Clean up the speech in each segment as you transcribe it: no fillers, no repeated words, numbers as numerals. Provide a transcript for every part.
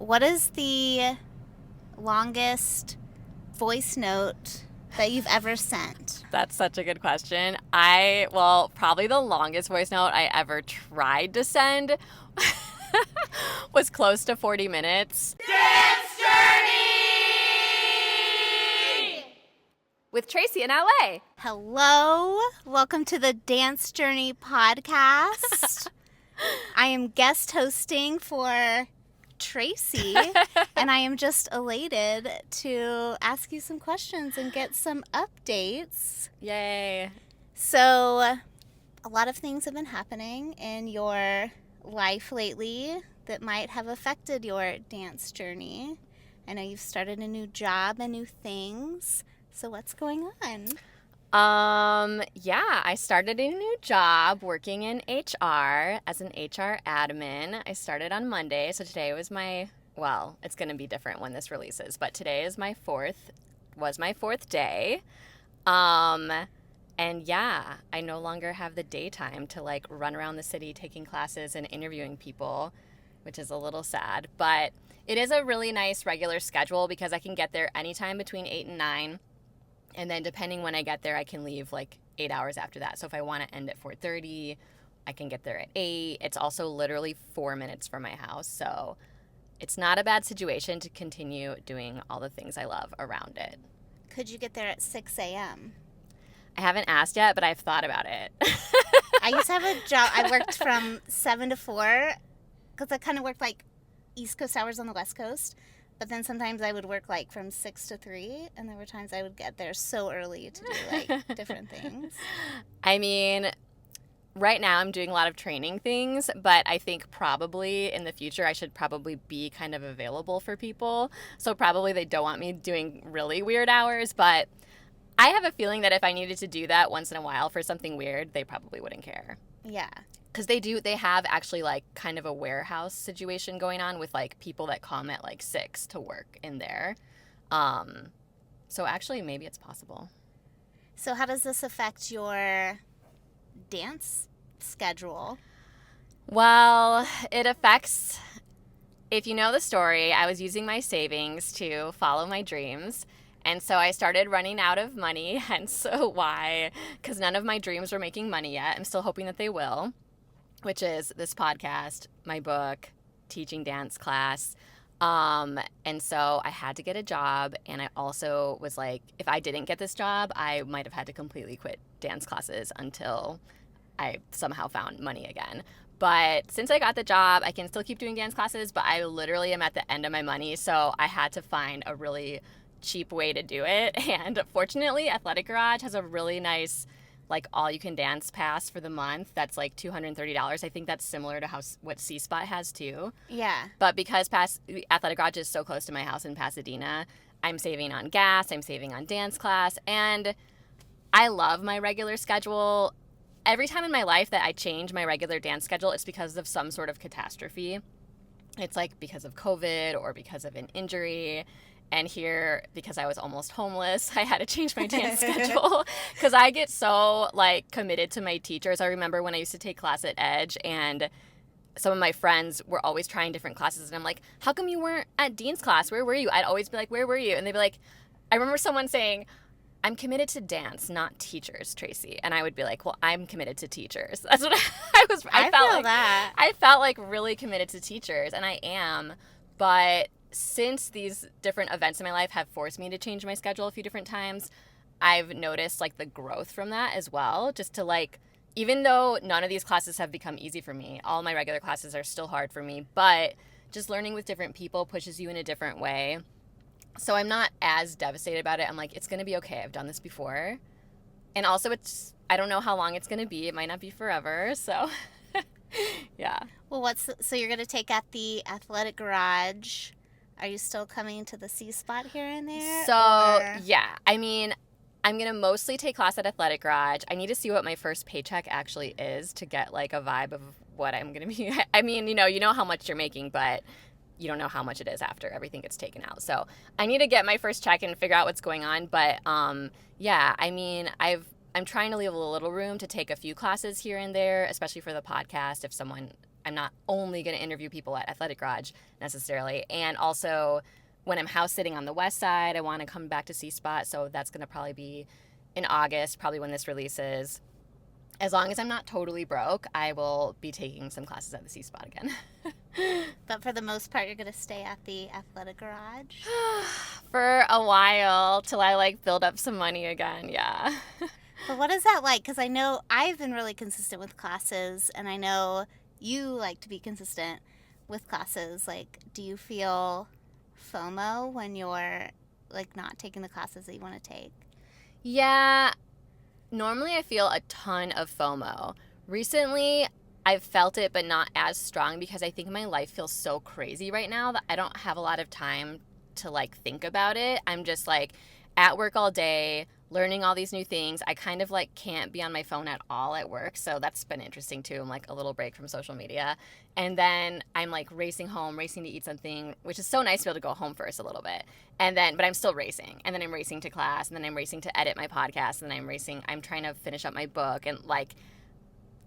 What is the longest voice note that you've ever sent? That's such a good question. Probably the longest voice note I ever tried to send was close to 40 minutes. Dance Journey! With Tracy in LA. Hello, welcome to the Dance Journey podcast. I am guest hosting for Tracy, and I am just elated to ask you some questions and get some updates. Yay. So, a lot of things have been happening in your life lately that might have affected your dance journey. I know you've started a new job and new things. So what's going on? I started a new job working in HR as an HR admin. I started on Monday, so today was it's going to be different when this releases, but today is my fourth day. I no longer have the daytime to run around the city taking classes and interviewing people, which is a little sad, but it is a really nice regular schedule because I can get there anytime between 8 and 9. And then depending when I get there, I can leave 8 hours after that. So if I want to end at 4:30, I can get there at 8. It's also literally 4 minutes from my house. So it's not a bad situation to continue doing all the things I love around it. Could you get there at 6 a.m.? I haven't asked yet, but I've thought about it. I used to have a job. I worked from 7 to 4 because I kind of worked East Coast hours on the West Coast. But then sometimes I would work from 6 to 3, and there were times I would get there so early to do different things. I mean, right now I'm doing a lot of training things, but I think probably in the future I should probably be kind of available for people. So probably they don't want me doing really weird hours, but I have a feeling that if I needed to do that once in a while for something weird, they probably wouldn't care. Yeah. Because they have actually kind of a warehouse situation going on with people that come at 6 to work in there. So actually maybe it's possible. So how does this affect your dance schedule? Well, it affects, if you know the story, I was using my savings to follow my dreams. And so I started running out of money, hence why, because none of my dreams were making money yet. I'm still hoping that they will, which is this podcast, my book, teaching dance class. And so I had to get a job, and I also was if I didn't get this job, I might have had to completely quit dance classes until I somehow found money again. But since I got the job, I can still keep doing dance classes, but I literally am at the end of my money, so I had to find a really cheap way to do it. And fortunately, Athletic Garage has a really nice all you can dance pass for the month that's $230. I think that's similar to what C Spot has too. Yeah. But because Athletic Garage is so close to my house in Pasadena, I'm saving on gas, I'm saving on dance class, and I love my regular schedule. Every time in my life that I change my regular dance schedule, it's because of some sort of catastrophe. It's because of COVID or because of an injury. And here, because I was almost homeless, I had to change my dance schedule because I get so committed to my teachers. I remember when I used to take class at Edge, and some of my friends were always trying different classes, and I'm like, how come you weren't at Dean's class? Where were you? I'd always be like, where were you? And they'd be like, I remember someone saying, I'm committed to dance, not teachers, Tracy. And I would be like, well, I'm committed to teachers. That's what I was. I felt that. I felt really committed to teachers, and I am, but since these different events in my life have forced me to change my schedule a few different times, I've noticed the growth from that as well. Just to even though none of these classes have become easy for me, all my regular classes are still hard for me, but just learning with different people pushes you in a different way. So I'm not as devastated about it. I'm it's going to be okay. I've done this before. And also I don't know how long it's going to be. It might not be forever. So yeah. Well, so you're going to take at the Athletic Garage. Are you still coming to the C Spot here and there? Yeah. I mean, I'm going to mostly take class at Athletic Garage. I need to see what my first paycheck actually is to get a vibe of what I'm going to be. I mean, you know how much you're making, but you don't know how much it is after everything gets taken out. So I need to get my first check and figure out what's going on. But yeah, I mean, I'm trying to leave a little room to take a few classes here and there, especially for the podcast if someone I'm not only going to interview people at Athletic Garage necessarily. And also when I'm house sitting on the west side, I want to come back to C-Spot. So that's going to probably be in August, probably when this releases. As long as I'm not totally broke, I will be taking some classes at the C-Spot again. But for the most part, you're going to stay at the Athletic Garage? For a while, till I, like, build up some money again, yeah. But what is that like? Because I know I've been really consistent with classes, and I know you like to be consistent with classes. Like, do you feel FOMO when you're, like, not taking the classes that you want to take? Yeah. Normally I feel a ton of FOMO. Recently, I've felt it, but not as strong because I think my life feels so crazy right now that I don't have a lot of time to, like, think about it. I'm just, like, at work all day, learning all these new things. I kind of, like, can't be on my phone at all at work, so that's been interesting too. I'm, like, a little break from social media. And then I'm, like, racing home, racing to eat something, which is so nice to be able to go home first a little bit. And then, but I'm still racing. And then I'm racing to class, and then I'm racing to edit my podcast, and then I'm trying to finish up my book, and, like,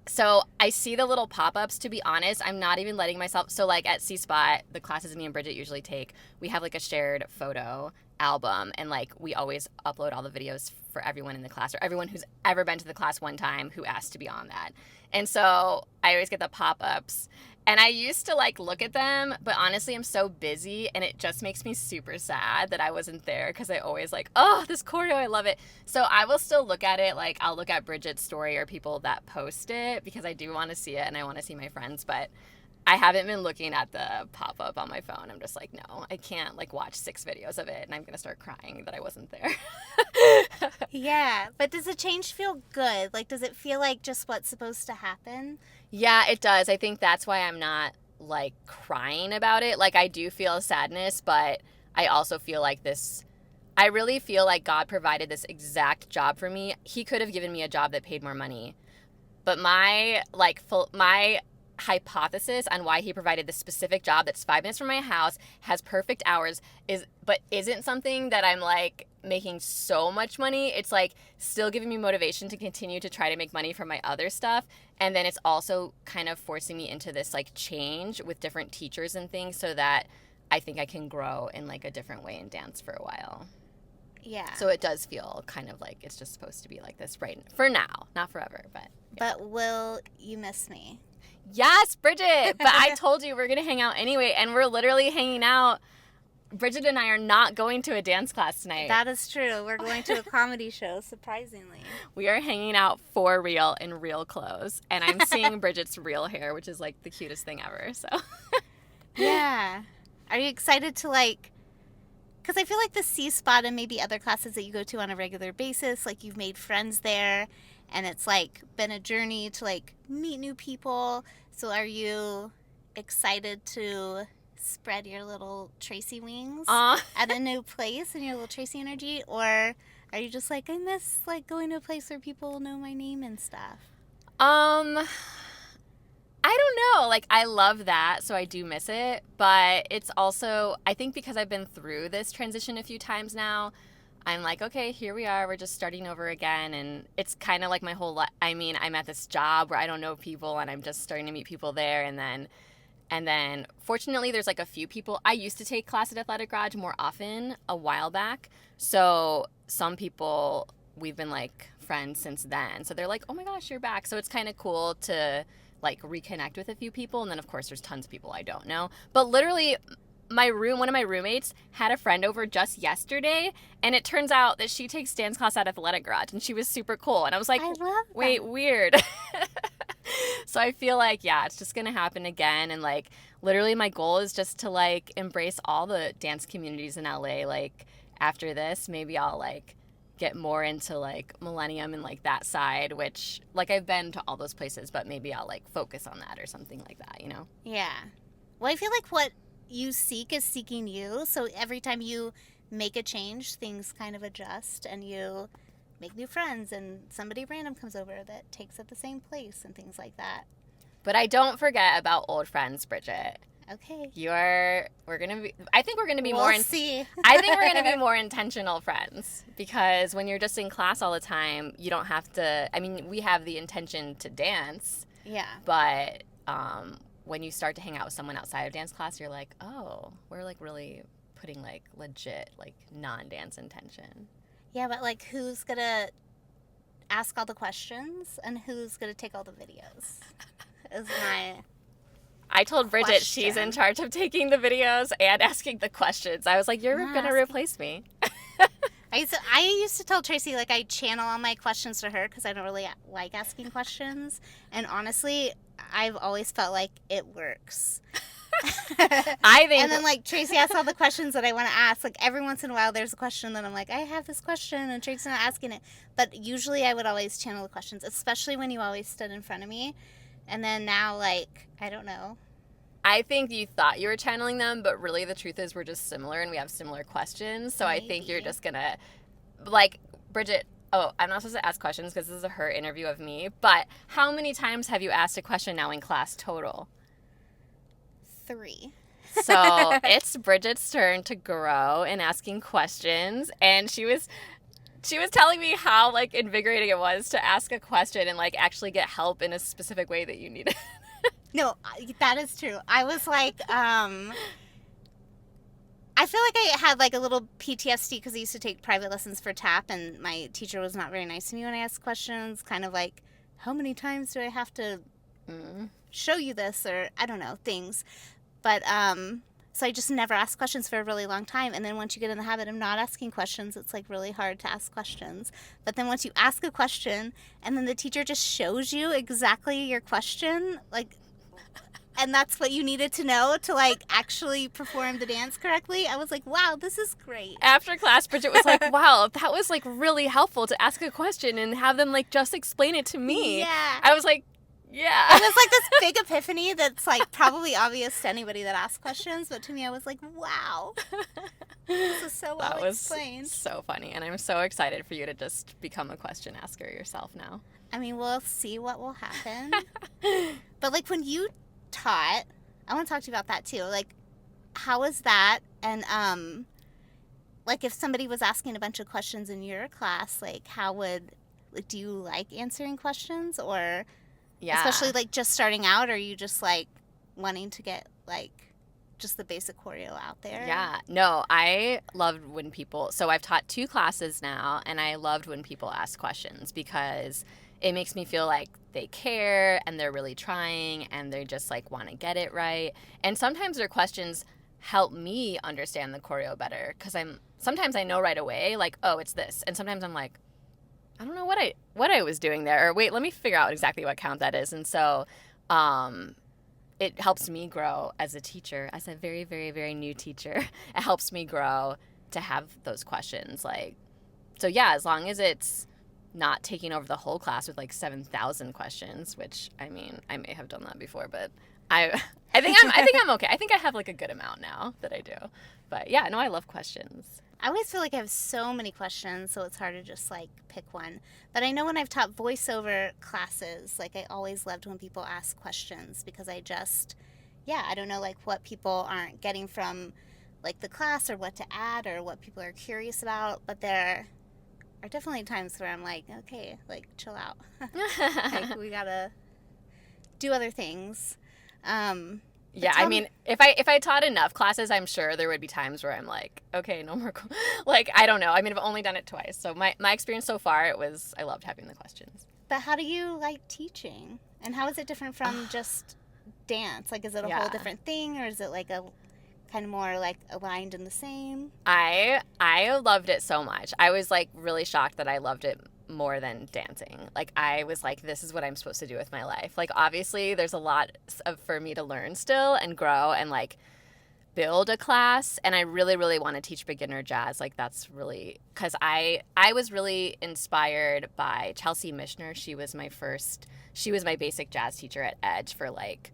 so I see the little pop-ups. To be honest, I'm not even letting myself. So, like, at C-Spot, the classes me and Bridget usually take, we have, like, a shared photo album, and, like, we always upload all the videos for everyone in the class, or everyone who's ever been to the class one time who asked to be on that. And so I always get the pop-ups, and I used to, like, look at them, but honestly I'm so busy, and it just makes me super sad that I wasn't there, because I always, like, oh, this choreo, I love it. So I will still look at it. Like, I'll look at Bridget's story or people that post it, because I do want to see it and I want to see my friends, but I haven't been looking at the pop-up on my phone. I'm just like, no, I can't, like, watch 6 videos of it, and I'm going to start crying that I wasn't there. Yeah, but does the change feel good? Like, does it feel like just what's supposed to happen? Yeah, it does. I think that's why I'm not, like, crying about it. Like, I do feel sadness, but I also feel like I really feel like God provided this exact job for me. He could have given me a job that paid more money. But my hypothesis on why he provided this specific job that's 5 minutes from my house, has perfect hours, but isn't something that I'm, like, making so much money. It's, like, still giving me motivation to continue to try to make money from my other stuff. And then it's also kind of forcing me into this, like, change with different teachers and things, so that I think I can grow in, like, a different way in dance for a while. Yeah. So it does feel kind of like it's just supposed to be like this right for now, not forever, but yeah. But will you miss me? Yes, Bridget. But I told you we're going to hang out anyway, and we're literally hanging out. Bridget and I are not going to a dance class tonight. That is true. We're going to a comedy show, surprisingly. We are hanging out for real in real clothes, and I'm seeing Bridget's real hair, which is, like, the cutest thing ever. So Yeah. Are you excited to, like, because I feel like the C-Spot and maybe other classes that you go to on a regular basis, like, you've made friends there, and it's, like, been a journey to, like, meet new people. So are you excited to spread your little Tracy wings at a new place and your little Tracy energy? Or are you just like, I miss, like, going to a place where people know my name and stuff? I don't know. Like, I love that, so I do miss it. But it's also, I think because I've been through this transition a few times now, I'm like, okay, here we are. We're just starting over again. And it's kind of like my whole life. I mean, I'm at this job where I don't know people, and I'm just starting to meet people there. And then fortunately, there's, like, a few people. I used to take class at Athletic Garage more often a while back. So some people, we've been, like, friends since then. So they're like, oh my gosh, you're back. So it's kind of cool to, like, reconnect with a few people. And then, of course, there's tons of people I don't know. But literally, one of my roommates had a friend over just yesterday, and it turns out that she takes dance class at Athletic Garage, and she was super cool. And I was like, I love that. Wait, weird. So I feel like, yeah, it's just going to happen again. And, like, literally my goal is just to, like, embrace all the dance communities in LA. Like, after this, maybe I'll, like, get more into, like, Millennium and, like, that side, which, like, I've been to all those places, but maybe I'll, like, focus on that or something like that, you know? Yeah. Well, I feel like what you seek is seeking you. So every time you make a change, things kind of adjust, and you make new friends, and somebody random comes over that takes at the same place and things like that. But I don't forget about old friends, Bridget. Okay. I think we're gonna be We'll see. I think we're gonna be more intentional friends, because when you're just in class all the time, you don't have to. I mean, we have the intention to dance. Yeah. But when you start to hang out with someone outside of dance class, you're like, oh, we're like really putting like legit like non-dance intention. Yeah, but like who's gonna ask all the questions and who's gonna take all the videos? Is my I told Bridget question. she's in charge of taking the videos and asking the questions. I was like, you're gonna replace me. I used to tell Tracy, like, I channel all my questions to her because I don't really like asking questions. And honestly, I've always felt like it works. I think. And then, like, Tracy asks all the questions that I want to ask. Like, every once in a while, there's a question that I'm like, I have this question, and Tracy's not asking it. But usually I would always channel the questions, especially when you always stood in front of me. And then now, like, I don't know. I think you thought you were channeling them, but really the truth is we're just similar and we have similar questions. So Maybe. I think you're just going to, like, Bridget, oh, I'm not supposed to ask questions because this is her interview of me, but how many times have you asked a question now in class total? 3. So it's Bridget's turn to grow in asking questions, and she was telling me how, like, invigorating it was to ask a question and, like, actually get help in a specific way that you needed. No, that is true. I was like, I feel like I had like a little PTSD because I used to take private lessons for tap, and my teacher was not very nice to me when I asked questions. Kind of like, how many times do I have to show you this, or I don't know, things. But so I just never asked questions for a really long time. And then once you get in the habit of not asking questions, it's like really hard to ask questions. But then once you ask a question and then the teacher just shows you exactly your question, like, and that's what you needed to know to, like, actually perform the dance correctly, I was like, wow, this is great. After class, Bridget was like, wow, that was, like, really helpful to ask a question and have them, like, just explain it to me. Yeah. I was like, yeah. It was like this big epiphany that's, like, probably obvious to anybody that asks questions, but to me, I was like, wow. This is so well explained. So funny, and I'm so excited for you to just become a question asker yourself now. I mean, we'll see what will happen. But, like, when you taught, I want to talk to you about that too. Like, how was that? And like, if somebody was asking a bunch of questions in your class, like, how would, like, do you like answering questions, or especially like just starting out, or are you just like wanting to get like just the basic choreo out there? Yeah, no, I loved when people, so I've taught 2 classes now, and I loved when people ask questions because it makes me feel like they care and they're really trying and they just, like, want to get it right. And sometimes their questions help me understand the choreo better because sometimes I know right away, like, oh, it's this. And sometimes I'm like, I don't know what I was doing there. Or wait, let me figure out exactly what count that is. And so it helps me grow as a teacher, as a very, very, very new teacher. It helps me grow to have those questions. Like, so yeah, as long as it's not taking over the whole class with like 7,000 questions, which, I mean, I may have done that before, but I think I'm okay. I think I have like a good amount now that I do. But yeah, no, I love questions. I always feel like I have so many questions, so it's hard to just like pick one. But I know when I've taught voiceover classes, like, I always loved when people ask questions because I don't know, like, what people aren't getting from like the class, or what to add, or what people are curious about. But there are definitely times where I'm like, okay, like, chill out. Like, we gotta do other things. Yeah, I mean, if I taught enough classes, I'm sure there would be times where I'm like, okay, no more, like, I don't know. I mean, I've only done it twice. So my experience so far, I loved having the questions. But how do you like teaching? And how is it different from just dance? Like, is it a whole different thing, or is it like a kind of more like aligned in the same? I loved it so much. I was like really shocked that I loved it more than dancing. Like, I was like, this is what I'm supposed to do with my life. Like, obviously there's a lot for me to learn still and grow and like build a class, and I really, really want to teach beginner jazz. Like, that's really, because I was really inspired by Chelsea Mishner. She was my basic jazz teacher at Edge for like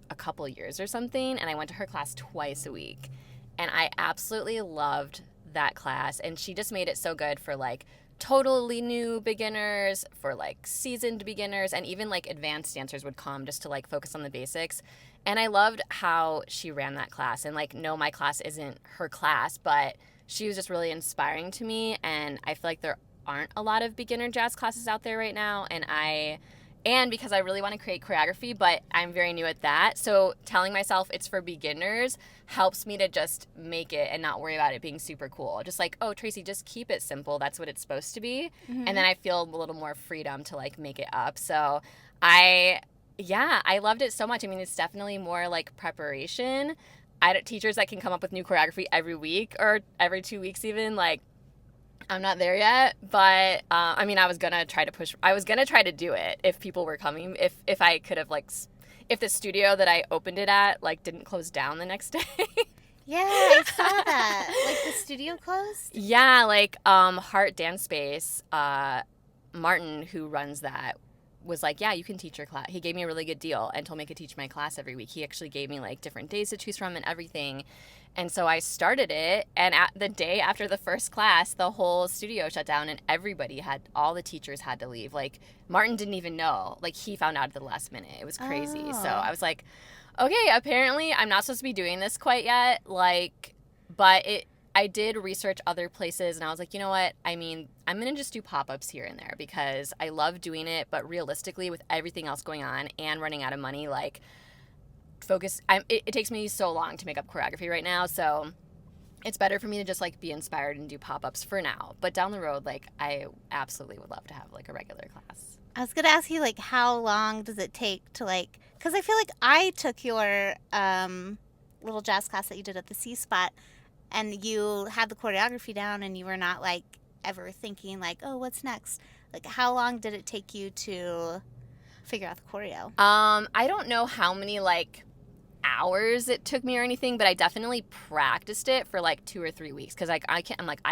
a couple years or something, and I went to her class twice a week, and I absolutely loved that class. And she just made it so good for like totally new beginners, for like seasoned beginners, and even like advanced dancers would come just to like focus on the basics. And I loved how she ran that class. And like, no, my class isn't her class, but she was just really inspiring to me. And I feel like there aren't a lot of beginner jazz classes out there right now, and I and because I really want to create choreography, but I'm very new at that. So telling myself it's for beginners helps me to just make it and not worry about it being super cool. Just like, oh, Tracy, just keep it simple. That's what it's supposed to be. Mm-hmm. And then I feel a little more freedom to like make it up. So I loved it so much. I mean, it's definitely more like preparation. Teachers that can come up with new choreography every week or every 2 weeks even, like, I'm not there yet, but I mean, I was gonna try to do it if people were coming, if I could have, like, if the studio that I opened it at, like, didn't close down the next day. Yeah, I saw that. Like, the studio closed? Yeah, like, Heart Dance Space, Martin, who runs that, was like, yeah, you can teach your class. He gave me a really good deal and told me I could teach my class every week. He actually gave me, like, different days to choose from and everything. And so I started it, and at the day after the first class, the whole studio shut down, and all the teachers had to leave. Like, Martin didn't even know. Like, he found out at the last minute. It was crazy. So I was like, okay, apparently I'm not supposed to be doing this quite yet. Like, but I did research other places, and I was like, you know what? I mean, I'm going to just do pop-ups here and there because I love doing it, but realistically, with everything else going on and running out of money, like, it takes me so long to make up choreography right now, so it's better for me to just, like, be inspired and do pop-ups for now. But down the road, like, I absolutely would love to have, like, a regular class. I was going to ask you, like, how long does it take to, like, because I feel like I took your little jazz class that you did at the C Spot, and you had the choreography down, and you were not, like, ever thinking, like, oh, what's next? Like, how long did it take you to figure out the choreo? I don't know how many, like, hours it took me or anything, but I definitely practiced it for like 2 or 3 weeks because I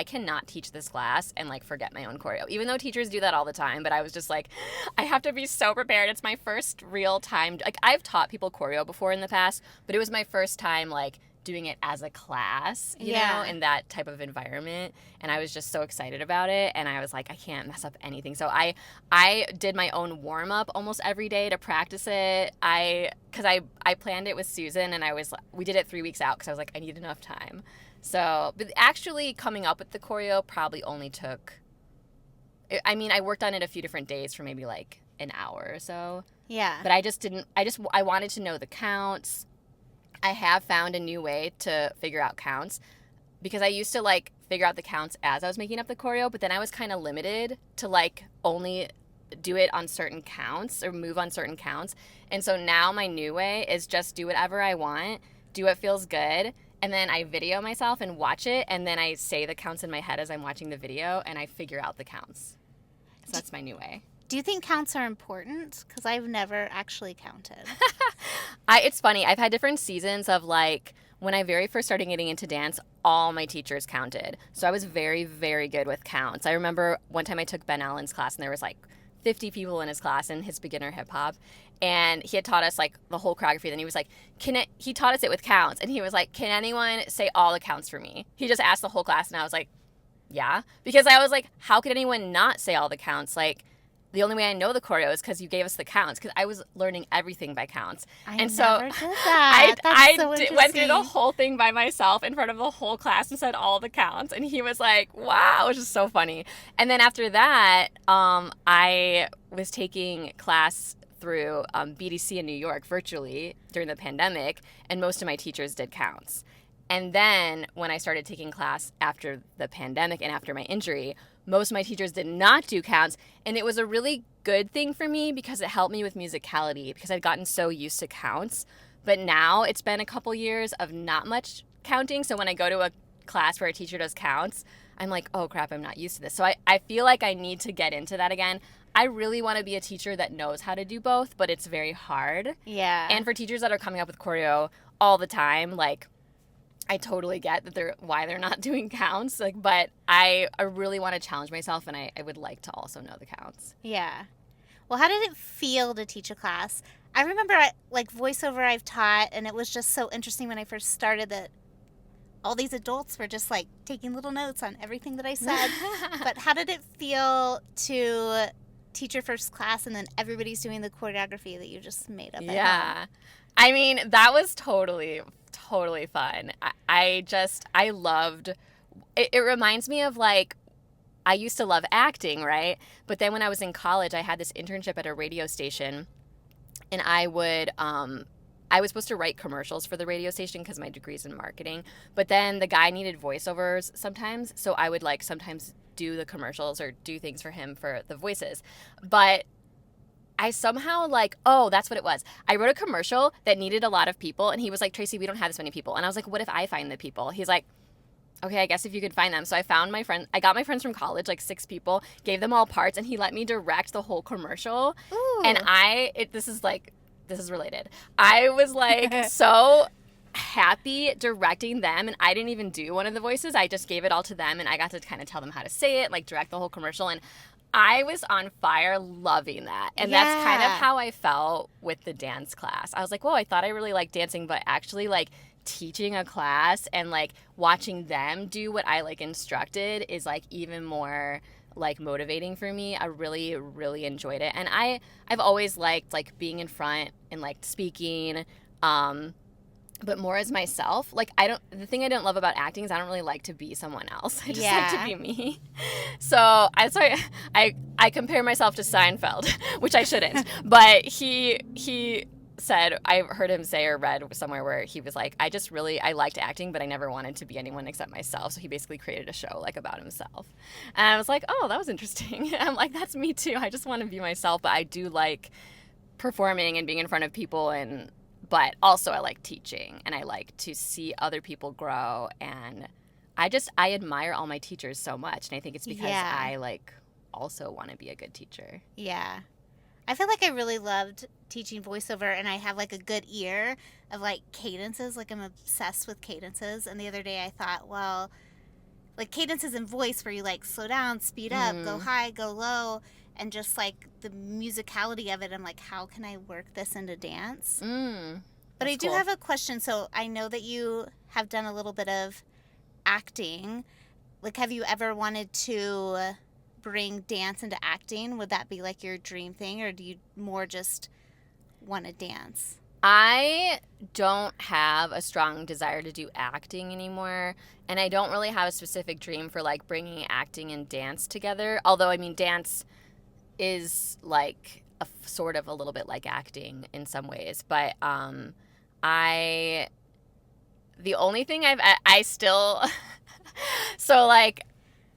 cannot teach this class and like forget my own choreo, even though teachers do that all the time. But I was just like, I have to be so prepared. It's my first real time. Like, I've taught people choreo before in the past, but it was my first time like doing it as a class, you know, in that type of environment. And I was just so excited about it. And I was like, I can't mess up anything. So I did my own warm up almost every day to practice it. Because I planned it with Susan, and we did it 3 weeks out because I was like, I need enough time. So, but actually coming up with the choreo probably only took, I mean, I worked on it a few different days for maybe like an hour or so. Yeah. But I wanted to know the counts. I have found a new way to figure out counts because I used to like figure out the counts as I was making up the choreo, but then I was kind of limited to like only do it on certain counts or move on certain counts. And so now my new way is just do whatever I want, do what feels good, and then I video myself and watch it, and then I say the counts in my head as I'm watching the video, and I figure out the counts. So that's my new way. Do you think counts are important? Because I've never actually counted. It's funny. I've had different seasons of like when I very first started getting into dance, all my teachers counted. So I was very, very good with counts. I remember one time I took Ben Allen's class, and there was like 50 people in his class in his beginner hip hop. And he had taught us like the whole choreography. Then he was like, he taught us it with counts. And he was like, can anyone say all the counts for me? He just asked the whole class, and I was like, yeah. Because I was like, how could anyone not say all the counts? Like, the only way I know the choreo is because you gave us the counts, because I was learning everything by counts. I and never so did that. I went through the whole thing by myself in front of the whole class and said all the counts. And he was like, wow, it was just so funny. And then after that, I was taking class through BDC in New York virtually during the pandemic, and most of my teachers did counts. And then when I started taking class after the pandemic and after my injury, most of my teachers did not do counts, and it was a really good thing for me because it helped me with musicality because I'd gotten so used to counts. But now it's been a couple years of not much counting, so when I go to a class where a teacher does counts, I'm like, oh crap, I'm not used to this. So I feel like I need to get into that again. I really want to be a teacher that knows how to do both, but it's very hard. Yeah. And for teachers that are coming up with choreo all the time, like, I totally get that why they're not doing counts, like, but I really want to challenge myself, and I would like to also know the counts. Yeah. Well, how did it feel to teach a class? I remember, like, voiceover I've taught, and it was just so interesting when I first started that all these adults were just, like, taking little notes on everything that I said. But how did it feel to teach your first class, and then everybody's doing the choreography that you just made up at home? I mean, that was totally fun. I loved it. It reminds me of like I used to love acting, right? But then when I was in college, I had this internship at a radio station, and I was supposed to write commercials for the radio station because my degree's in marketing. But then the guy needed voiceovers sometimes, so I would like sometimes do the commercials or do things for him for the voices. But I somehow that's what it was. I wrote a commercial that needed a lot of people, and he was like, Tracy, we don't have this many people. And I was like, what if I find the people? He's like, okay, I guess if you could find them. So I found my friend. I got my friends from college, like 6 people, gave them all parts, and he let me direct the whole commercial. Ooh. And this is related. I was like so happy directing them, and I didn't even do one of the voices. I just gave it all to them, and I got to kind of tell them how to say it, like direct the whole commercial. And I was on fire loving that. And that's kind of how I felt with the dance class. I was like, whoa, I thought I really liked dancing, but actually like teaching a class and like watching them do what I like instructed is like even more like motivating for me. I really, really enjoyed it. And I've always liked like being in front and like speaking, but more as myself. Like the thing I don't love about acting is I don't really like to be someone else. I just like to be me. So I compare myself to Seinfeld, which I shouldn't. But he said, I heard him say or read somewhere where he was like, I liked acting, but I never wanted to be anyone except myself. So he basically created a show like about himself. And I was like, oh, that was interesting. I'm like, that's me too. I just want to be myself, but I do like performing and being in front of people but also I like teaching, and I like to see other people grow, and I admire all my teachers so much, and I think it's because I like also want to be a good teacher. Yeah. I feel like I really loved teaching voiceover, and I have like a good ear of like cadences. Like I'm obsessed with cadences. And the other day I thought, well, like cadences in voice where you like slow down, speed up, go high, go low, and just like the musicality of it. I'm like, how can I work this into dance? But I do have a question. So I know that you have done a little bit of acting. Like, have you ever wanted to bring dance into acting? Would that be like your dream thing, or do you more just want to dance? I don't have a strong desire to do acting anymore, and I don't really have a specific dream for like bringing acting and dance together. Although, I mean, dance is like sort of a little bit like acting in some ways, but the only thing I still so like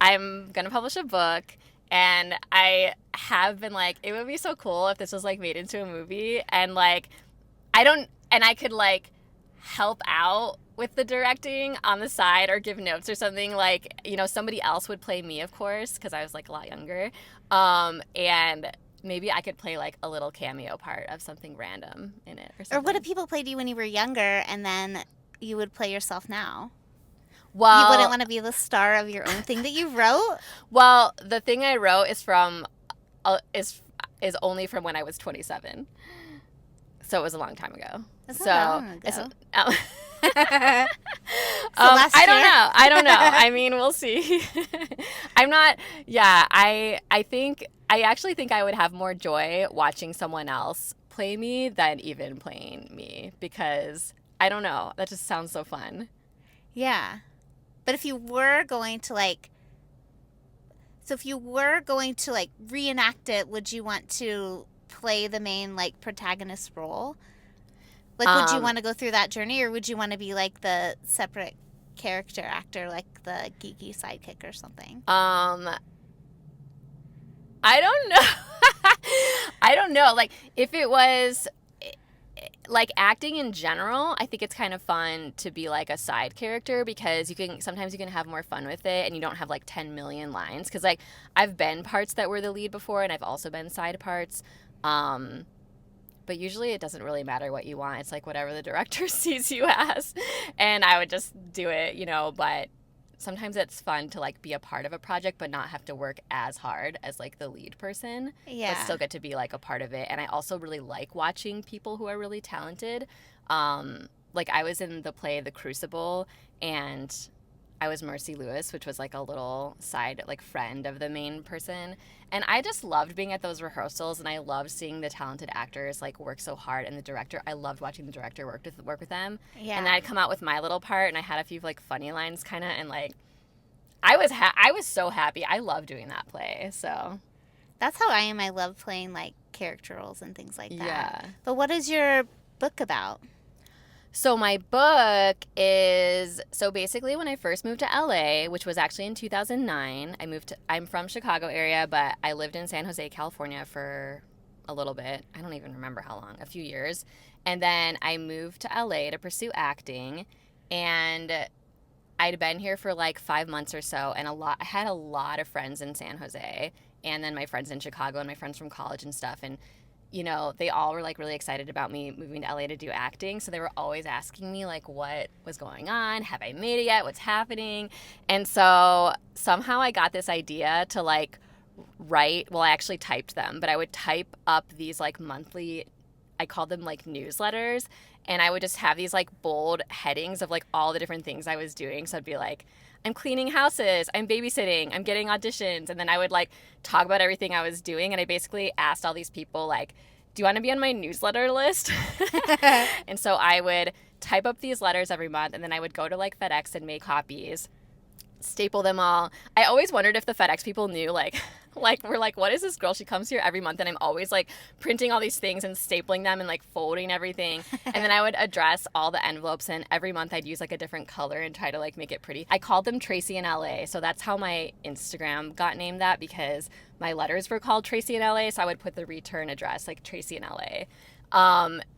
I'm gonna publish a book, and I have been like, it would be so cool if this was like made into a movie, and like I could like help out with the directing on the side or give notes or something. Like, you know, somebody else would play me, of course, because I was like a lot younger, and maybe I could play like a little cameo part of something random in it or something. Or what if people played you when you were younger, and then you would play yourself now? Well, you wouldn't want to be the star of your own thing that you wrote? Well, the thing I wrote is from is only from when I was 27. So it was a long time ago. That's not long ago. I don't know. I mean, we'll see. I'm not. Yeah, I actually think I would have more joy watching someone else play me than even playing me, because I don't know. That just sounds so fun. Yeah. But if you were going to reenact it, would you want to play the main like protagonist role? Like, would you want to go through that journey, or would you want to be like the separate character actor, like the geeky sidekick or something? I don't know. I don't know. Like, if it was like acting in general, I think it's kind of fun to be like a side character, because sometimes you can have more fun with it, and you don't have like 10 million lines. Because like I've been parts that were the lead before, and I've also been side parts. But usually it doesn't really matter what you want. It's like whatever the director sees you as, and I would just do it, you know. But sometimes it's fun to like be a part of a project but not have to work as hard as like the lead person. Yeah. But still get to be like a part of it. And I also really like watching people who are really talented. Like I was in the play The Crucible, and I was Mercy Lewis, which was like a little side like friend of the main person. And I just loved being at those rehearsals, and I loved seeing the talented actors like work so hard, and the director, I loved watching the director work with them. Yeah. And then I'd come out with my little part, and I had a few like funny lines kind of, and like I was so happy. I love doing that play. So That's how I am. I love playing like character roles and things like that. yeah. But what is your book about? So my book is, so basically when I first moved to LA, which was actually in 2009, I'm from Chicago area, but I lived in San Jose, California for a little bit. I don't even remember how long, a few years. And then I moved to LA to pursue acting, and I'd been here for like 5 months or so, and I had a lot of friends in San Jose, and then my friends in Chicago and my friends from college and stuff. And you know, they all were like really excited about me moving to LA to do acting. So they were always asking me like what was going on. Have I made it yet? What's happening? And so somehow I got this idea to like write, well, I actually typed them, but I would type up these like monthly, I called them like newsletters. And I would just have these like bold headings of like all the different things I was doing. So I'd be like, I'm cleaning houses, I'm babysitting, I'm getting auditions. And then I would like talk about everything I was doing. And I basically asked all these people like, do you want to be on my newsletter list? And so I would type up these letters every month, and then I would go to like FedEx and make copies, staple them all. I always wondered if the FedEx people knew like we're like, what is this girl? She comes here every month, and I'm always like printing all these things and stapling them and like folding everything. And then I would address all the envelopes, and every month I'd use like a different color and try to like make it pretty. I called them Tracy in LA. So that's how my Instagram got named that, because my letters were called Tracy in LA. So I would put the return address like Tracy in LA.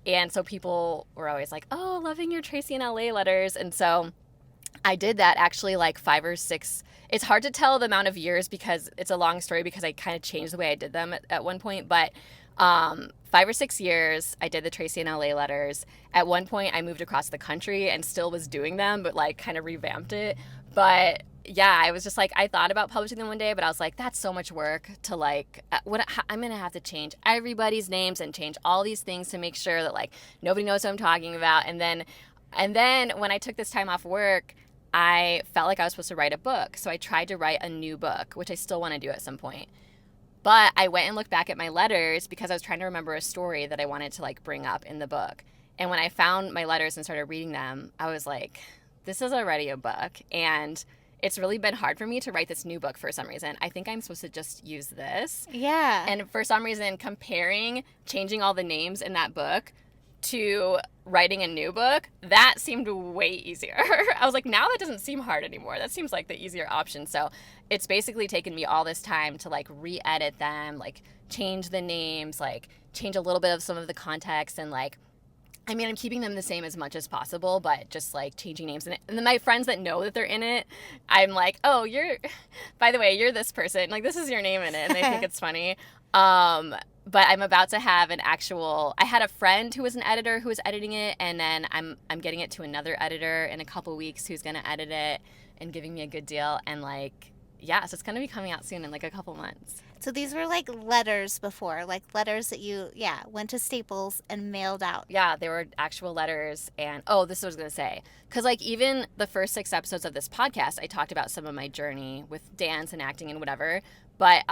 And so people were always like, oh, loving your Tracy in LA letters. And so I did that actually like 5 or 6. It's hard to tell the amount of years because it's a long story, because I kind of changed the way I did them at one point. But 5 or 6 years, I did the Tracy in LA letters. At one point, I moved across the country and still was doing them, but like kind of revamped it. But yeah, I was just like, I thought about publishing them one day, but I was like, that's so much work to like, I'm going to have to change everybody's names and change all these things to make sure that like nobody knows what I'm talking about. And then when I took this time off work, I felt like I was supposed to write a book. So I tried to write a new book, which I still want to do at some point. But I went and looked back at my letters because I was trying to remember a story that I wanted to like bring up in the book. And when I found my letters and started reading them, I was like, this is already a book. And it's really been hard for me to write this new book for some reason. I think I'm supposed to just use this. Yeah. And for some reason, changing all the names in that book to writing a new book, that seemed way easier. I was like, now that doesn't seem hard anymore. That seems like the easier option. So it's basically taken me all this time to like re-edit them, like change the names, like change a little bit of some of the context, and like, I mean, I'm keeping them the same as much as possible, but just like changing names. And then my friends that know that they're in it, I'm like, oh, by the way, you're this person. Like, this is your name in it. And they think it's funny. But I'm about to have I had a friend who was an editor who was editing it, and then I'm getting it to another editor in a couple weeks who's going to edit it and giving me a good deal. And like, yeah, so it's going to be coming out soon in like a couple months. So these were like letters before, like letters that you, went to Staples and mailed out. Yeah, they were actual letters. And this is what I was going to say. Because like even the first 6 episodes of this podcast, I talked about some of my journey with dance and acting and whatever. But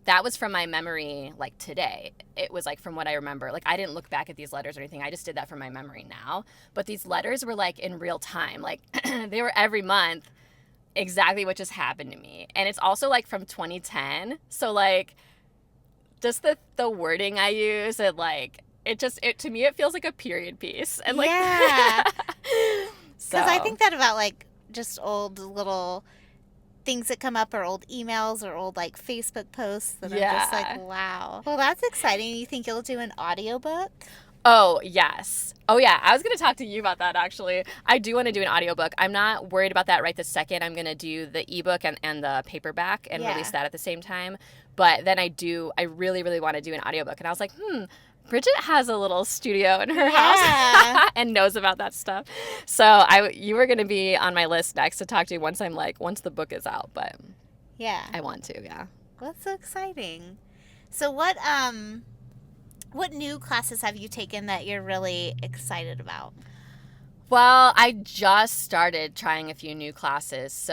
that was from my memory, like today. It was like from what I remember. Like I didn't look back at these letters or anything. I just did that from my memory now. But these letters were like in real time. Like they were every month, exactly what just happened to me. And it's also like from 2010. So like just the wording I use, and like it to me it feels like a period piece. And like yeah. So Because I think that about like just old little things that come up, or old emails, or old like Facebook posts that I'm just like, wow. Well, that's exciting. You think you'll do an audiobook? Oh, yes. Oh, yeah. I was going to talk to you about that, actually. I do want to do an audiobook. I'm not worried about that right this second. I'm going to do the ebook and the paperback and release that at the same time. But then I really, really want to do an audiobook. And I was like, Bridget has a little studio in her house and knows about that stuff. So you were going to be on my list next to talk to you once the book is out. But yeah, I want to, yeah. Well, that's so exciting. So what new classes have you taken that you're really excited about? Well, I just started trying a few new classes.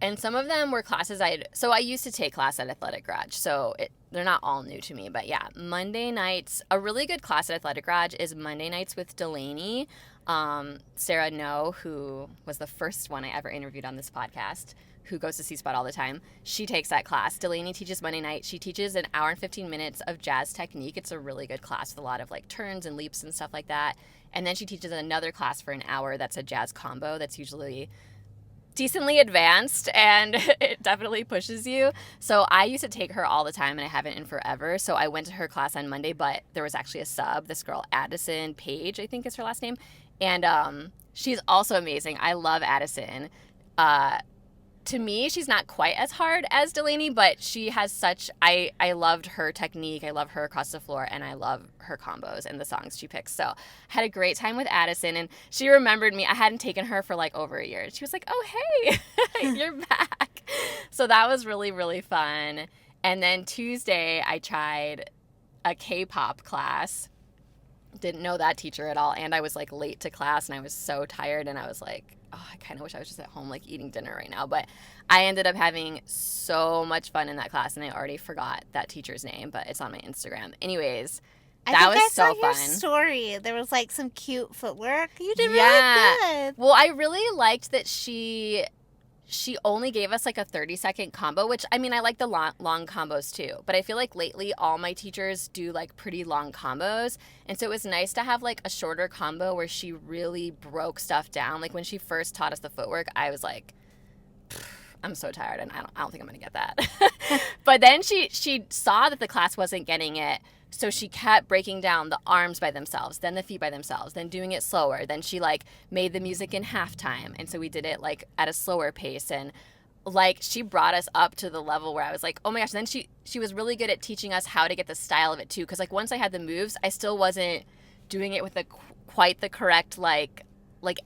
And some of them were classes I used to take class at Athletic Garage. So they're not all new to me, but yeah, Monday nights, a really good class at Athletic Garage is Monday nights with Delaney. Sarah No, who was the first one I ever interviewed on this podcast, who goes to C-Spot all the time, she takes that class. Delaney teaches Monday night. She teaches an hour and 15 minutes of jazz technique. It's a really good class with a lot of like turns and leaps and stuff like that. And then she teaches another class for an hour that's a jazz combo that's usually decently advanced, and it definitely pushes you. So I used to take her all the time, and I haven't in forever. So I went to her class on Monday, but there was actually a sub, this girl Addison Page, I think is her last name, and she's also amazing. I love Addison. To me, she's not quite as hard as Delaney, but she has such, I loved her technique. I love her across the floor, and I love her combos and the songs she picks. So I had a great time with Addison, and she remembered me. I hadn't taken her for like over a year. She was like, oh, hey, you're back. So that was really, really fun. And then Tuesday, I tried a K-pop class. Didn't know that teacher at all, and I was like late to class, and I was so tired, and I was like, oh, I kind of wish I was just at home like eating dinner right now. But I ended up having so much fun in that class, and I already forgot that teacher's name, but it's on my Instagram. Anyways, that was so fun. Your story. There was like some cute footwork. You did really good. Well, I really liked that she only gave us like a 30-second combo, which, I mean, I like the long combos too. But I feel like lately all my teachers do like pretty long combos. And so it was nice to have like a shorter combo where she really broke stuff down. Like when she first taught us the footwork, I was like, I'm so tired and I don't think I'm going to get that. But then she saw that the class wasn't getting it. So she kept breaking down the arms by themselves, then the feet by themselves, then doing it slower. Then she like made the music in halftime. And so we did it like at a slower pace. And like she brought us up to the level where I was like, oh my gosh. And then she was really good at teaching us how to get the style of it too. Because like once I had the moves, I still wasn't doing it with quite the correct like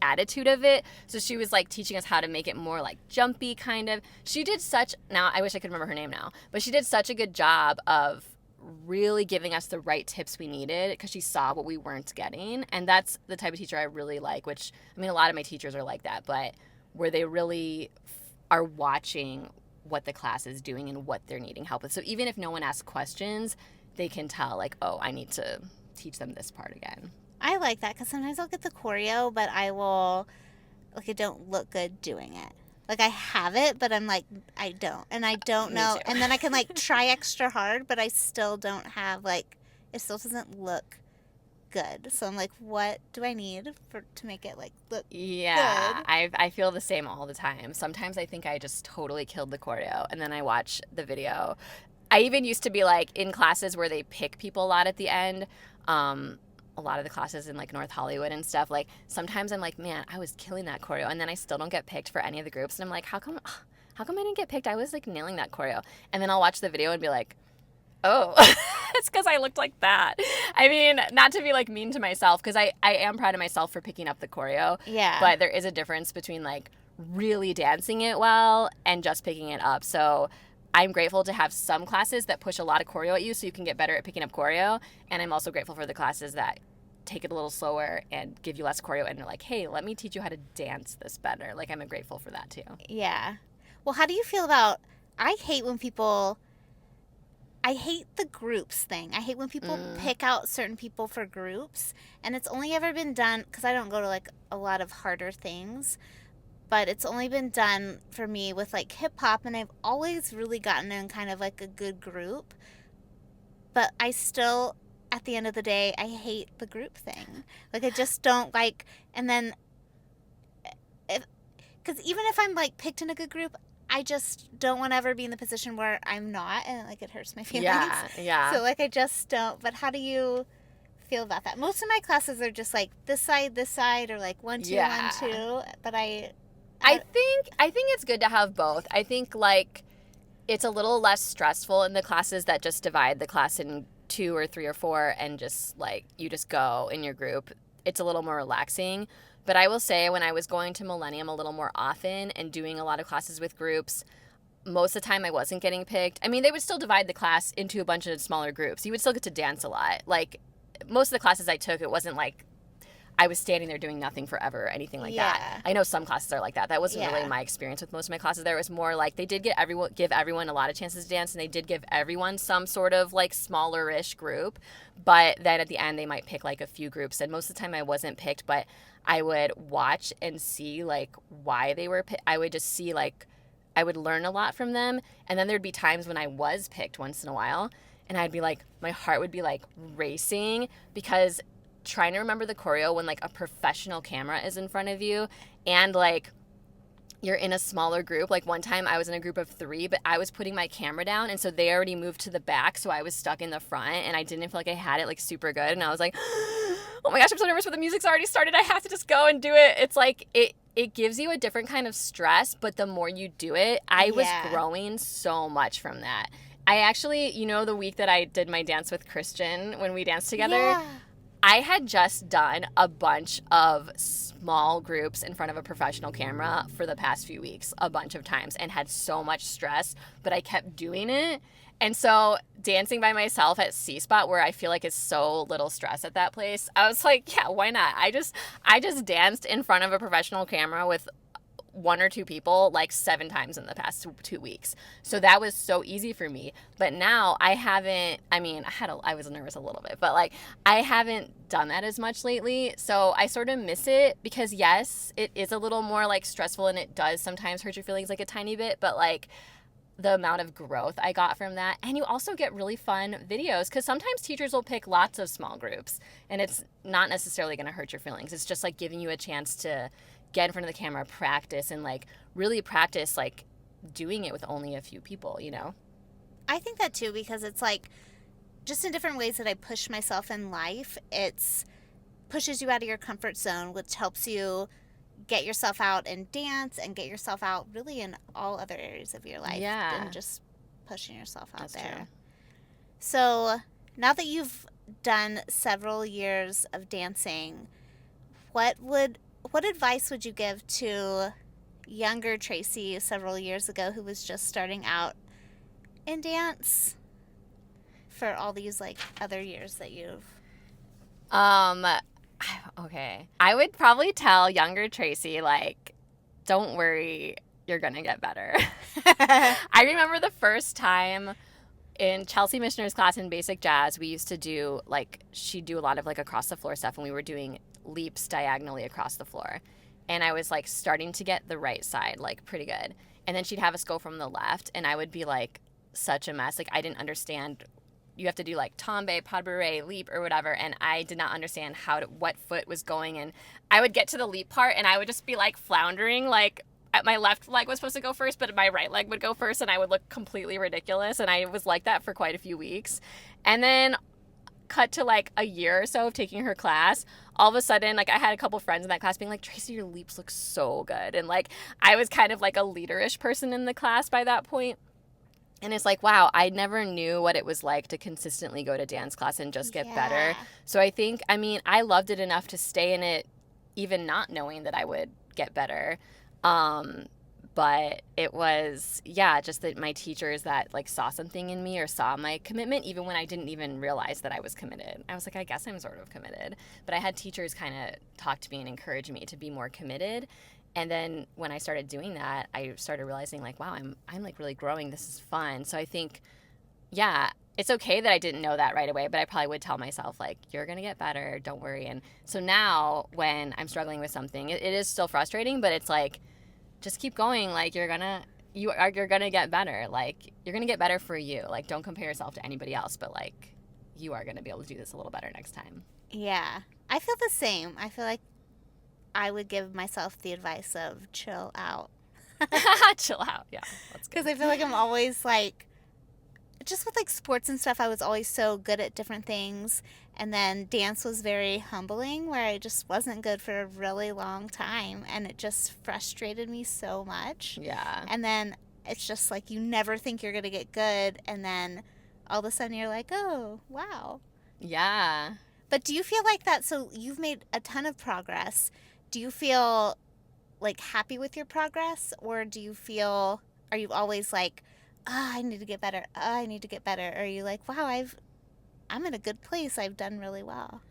attitude of it. So she was like teaching us how to make it more like jumpy kind of. She did now I wish I could remember her name now, but she did such a good job of really giving us the right tips we needed because she saw what we weren't getting. And that's the type of teacher I really like, which, I mean, a lot of my teachers are like that, but where they really are watching what the class is doing and what they're needing help with. So even if no one asks questions, they can tell like, oh, I need to teach them this part again. I like that because sometimes I'll get the choreo, but I will, like, it don't look good doing it. Like, I have it, but I'm like, I don't. And I don't know. And then I can, like, try extra hard, but I still don't have, like, it still doesn't look good. So I'm like, what do I need to make it, like, look good? I feel the same all the time. Sometimes I think I just totally killed the choreo, and then I watch the video. I even used to be, like, in classes where they pick people a lot at the end, a lot of the classes in like North Hollywood and stuff, like sometimes I'm like, man, I was killing that choreo, and then I still don't get picked for any of the groups, and I'm like, how come I didn't get picked? I was like nailing that choreo. And then I'll watch the video and be like, oh, it's because I looked like that. I mean, not to be like mean to myself, because I am proud of myself for picking up the choreo. Yeah. But there is a difference between like really dancing it well and just picking it up. So I'm grateful to have some classes that push a lot of choreo at you so you can get better at picking up choreo. And I'm also grateful for the classes that take it a little slower and give you less choreo and they're like, hey, let me teach you how to dance this better. Like, I'm grateful for that too. Yeah. Well, how do you feel about, I hate the groups thing. I hate when people pick out certain people for groups. And it's only ever been done, because I don't go to like a lot of harder things, but it's only been done for me with like hip hop, and I've always really gotten in kind of like a good group. But I still, at the end of the day, I hate the group thing. Like, I just don't like, and then, because even if I'm like picked in a good group, I just don't want to ever be in the position where I'm not, and like it hurts my feelings. Yeah. So like I just don't. But how do you feel about that? Most of my classes are just like this side, or like 1 2 1 2. But I think it's good to have both. I think like it's a little less stressful in the classes that just divide the class in 2 or 3 or 4 and just like you just go in your group. It's a little more relaxing. But I will say, when I was going to Millennium a little more often and doing a lot of classes with groups, most of the time I wasn't getting picked. I mean, they would still divide the class into a bunch of smaller groups. You would still get to dance a lot. Like, most of the classes I took, it wasn't like I was standing there doing nothing forever or anything like that. I know some classes are like that. That wasn't really my experience with most of my classes. There was more like they did give everyone a lot of chances to dance, and they did give everyone some sort of like smaller-ish group. But then at the end, they might pick like a few groups, and most of the time I wasn't picked, but I would watch and see like why they were picked. I would just see like I would learn a lot from them, and then there'd be times when I was picked once in a while, and I'd be like, my heart would be like racing because trying to remember the choreo when like a professional camera is in front of you and like you're in a smaller group. Like one time I was in a group of 3, but I was putting my camera down, and so they already moved to the back, so I was stuck in the front, and I didn't feel like I had it like super good, and I was like, oh my gosh, I'm so nervous, but the music's already started. I have to just go and do it. It's like it gives you a different kind of stress, but the more you do it, I was growing so much from that. I actually, the week that I did my dance with Christian when we danced together, I had just done a bunch of small groups in front of a professional camera for the past few weeks, a bunch of times, and had so much stress, but I kept doing it. And so dancing by myself at C-Spot, where I feel like it's so little stress at that place, I was like, yeah, why not? I just danced in front of a professional camera with 1 or 2 people like 7 times in the past 2 weeks. So that was so easy for me. But now I haven't, I was nervous a little bit, but like I haven't done that as much lately. So I sort of miss it because yes, it is a little more like stressful, and it does sometimes hurt your feelings like a tiny bit, but like the amount of growth I got from that. And you also get really fun videos because sometimes teachers will pick lots of small groups, and it's not necessarily going to hurt your feelings. It's just like giving you a chance to get in front of the camera, practice, and like really practice like doing it with only a few people, I think that too, because it's like just in different ways that I push myself in life, it's pushes you out of your comfort zone, which helps you get yourself out and dance and get yourself out really in all other areas of your life than just pushing yourself out there. True. So now that you've done several years of dancing, what advice would you give to younger Tracy several years ago who was just starting out in dance for all these like other years that you've okay. I would probably tell younger Tracy, like, don't worry, you're going to get better. I remember the first time in Chelsea Missioner's class in basic jazz, we used to do, like, she'd do a lot of, like, across the floor stuff, and we were doing leaps diagonally across the floor. And I was, like, starting to get the right side, like, pretty good. And then she'd have us go from the left, and I would be, like, such a mess. Like, I didn't understand. You have to do like tombe, pas de bourrée, leap, or whatever, and I did not understand what foot was going. And I would get to the leap part, and I would just be like floundering, like my left leg was supposed to go first, but my right leg would go first, and I would look completely ridiculous. And I was like that for quite a few weeks. And then cut to like a year or so of taking her class, all of a sudden, like I had a couple friends in that class being like, Tracy, your leaps look so good. And like I was kind of like a leaderish person in the class by that point. And it's like, wow, I never knew what it was like to consistently go to dance class and just get better. So I think, I loved it enough to stay in it, even not knowing that I would get better. But it was, just that my teachers that like saw something in me or saw my commitment, even when I didn't even realize that I was committed. I was like, I guess I'm sort of committed. But I had teachers kind of talk to me and encourage me to be more committed. And then when I started doing that, I started realizing like, wow, I'm like really growing. This is fun. So I think, it's okay that I didn't know that right away, but I probably would tell myself like, you're going to get better. Don't worry. And so now when I'm struggling with something, it is still frustrating, but it's like, just keep going. Like you're going to get better. Like you're going to get better for you. Like don't compare yourself to anybody else, but like you are going to be able to do this a little better next time. Yeah. I feel the same. I feel like I would give myself the advice of chill out. Chill out, yeah. Because I feel like I'm always like, just with like sports and stuff, I was always so good at different things. And then dance was very humbling, where I just wasn't good for a really long time. And it just frustrated me so much. Yeah. And then it's just like you never think you're going to get good. And then all of a sudden you're like, oh, wow. Yeah. But do you feel like that? So you've made a ton of progress. Do you feel like happy with your progress, or are you always like, I need to get better. I need to get better. Or are you like, wow, I'm in a good place. I've done really well.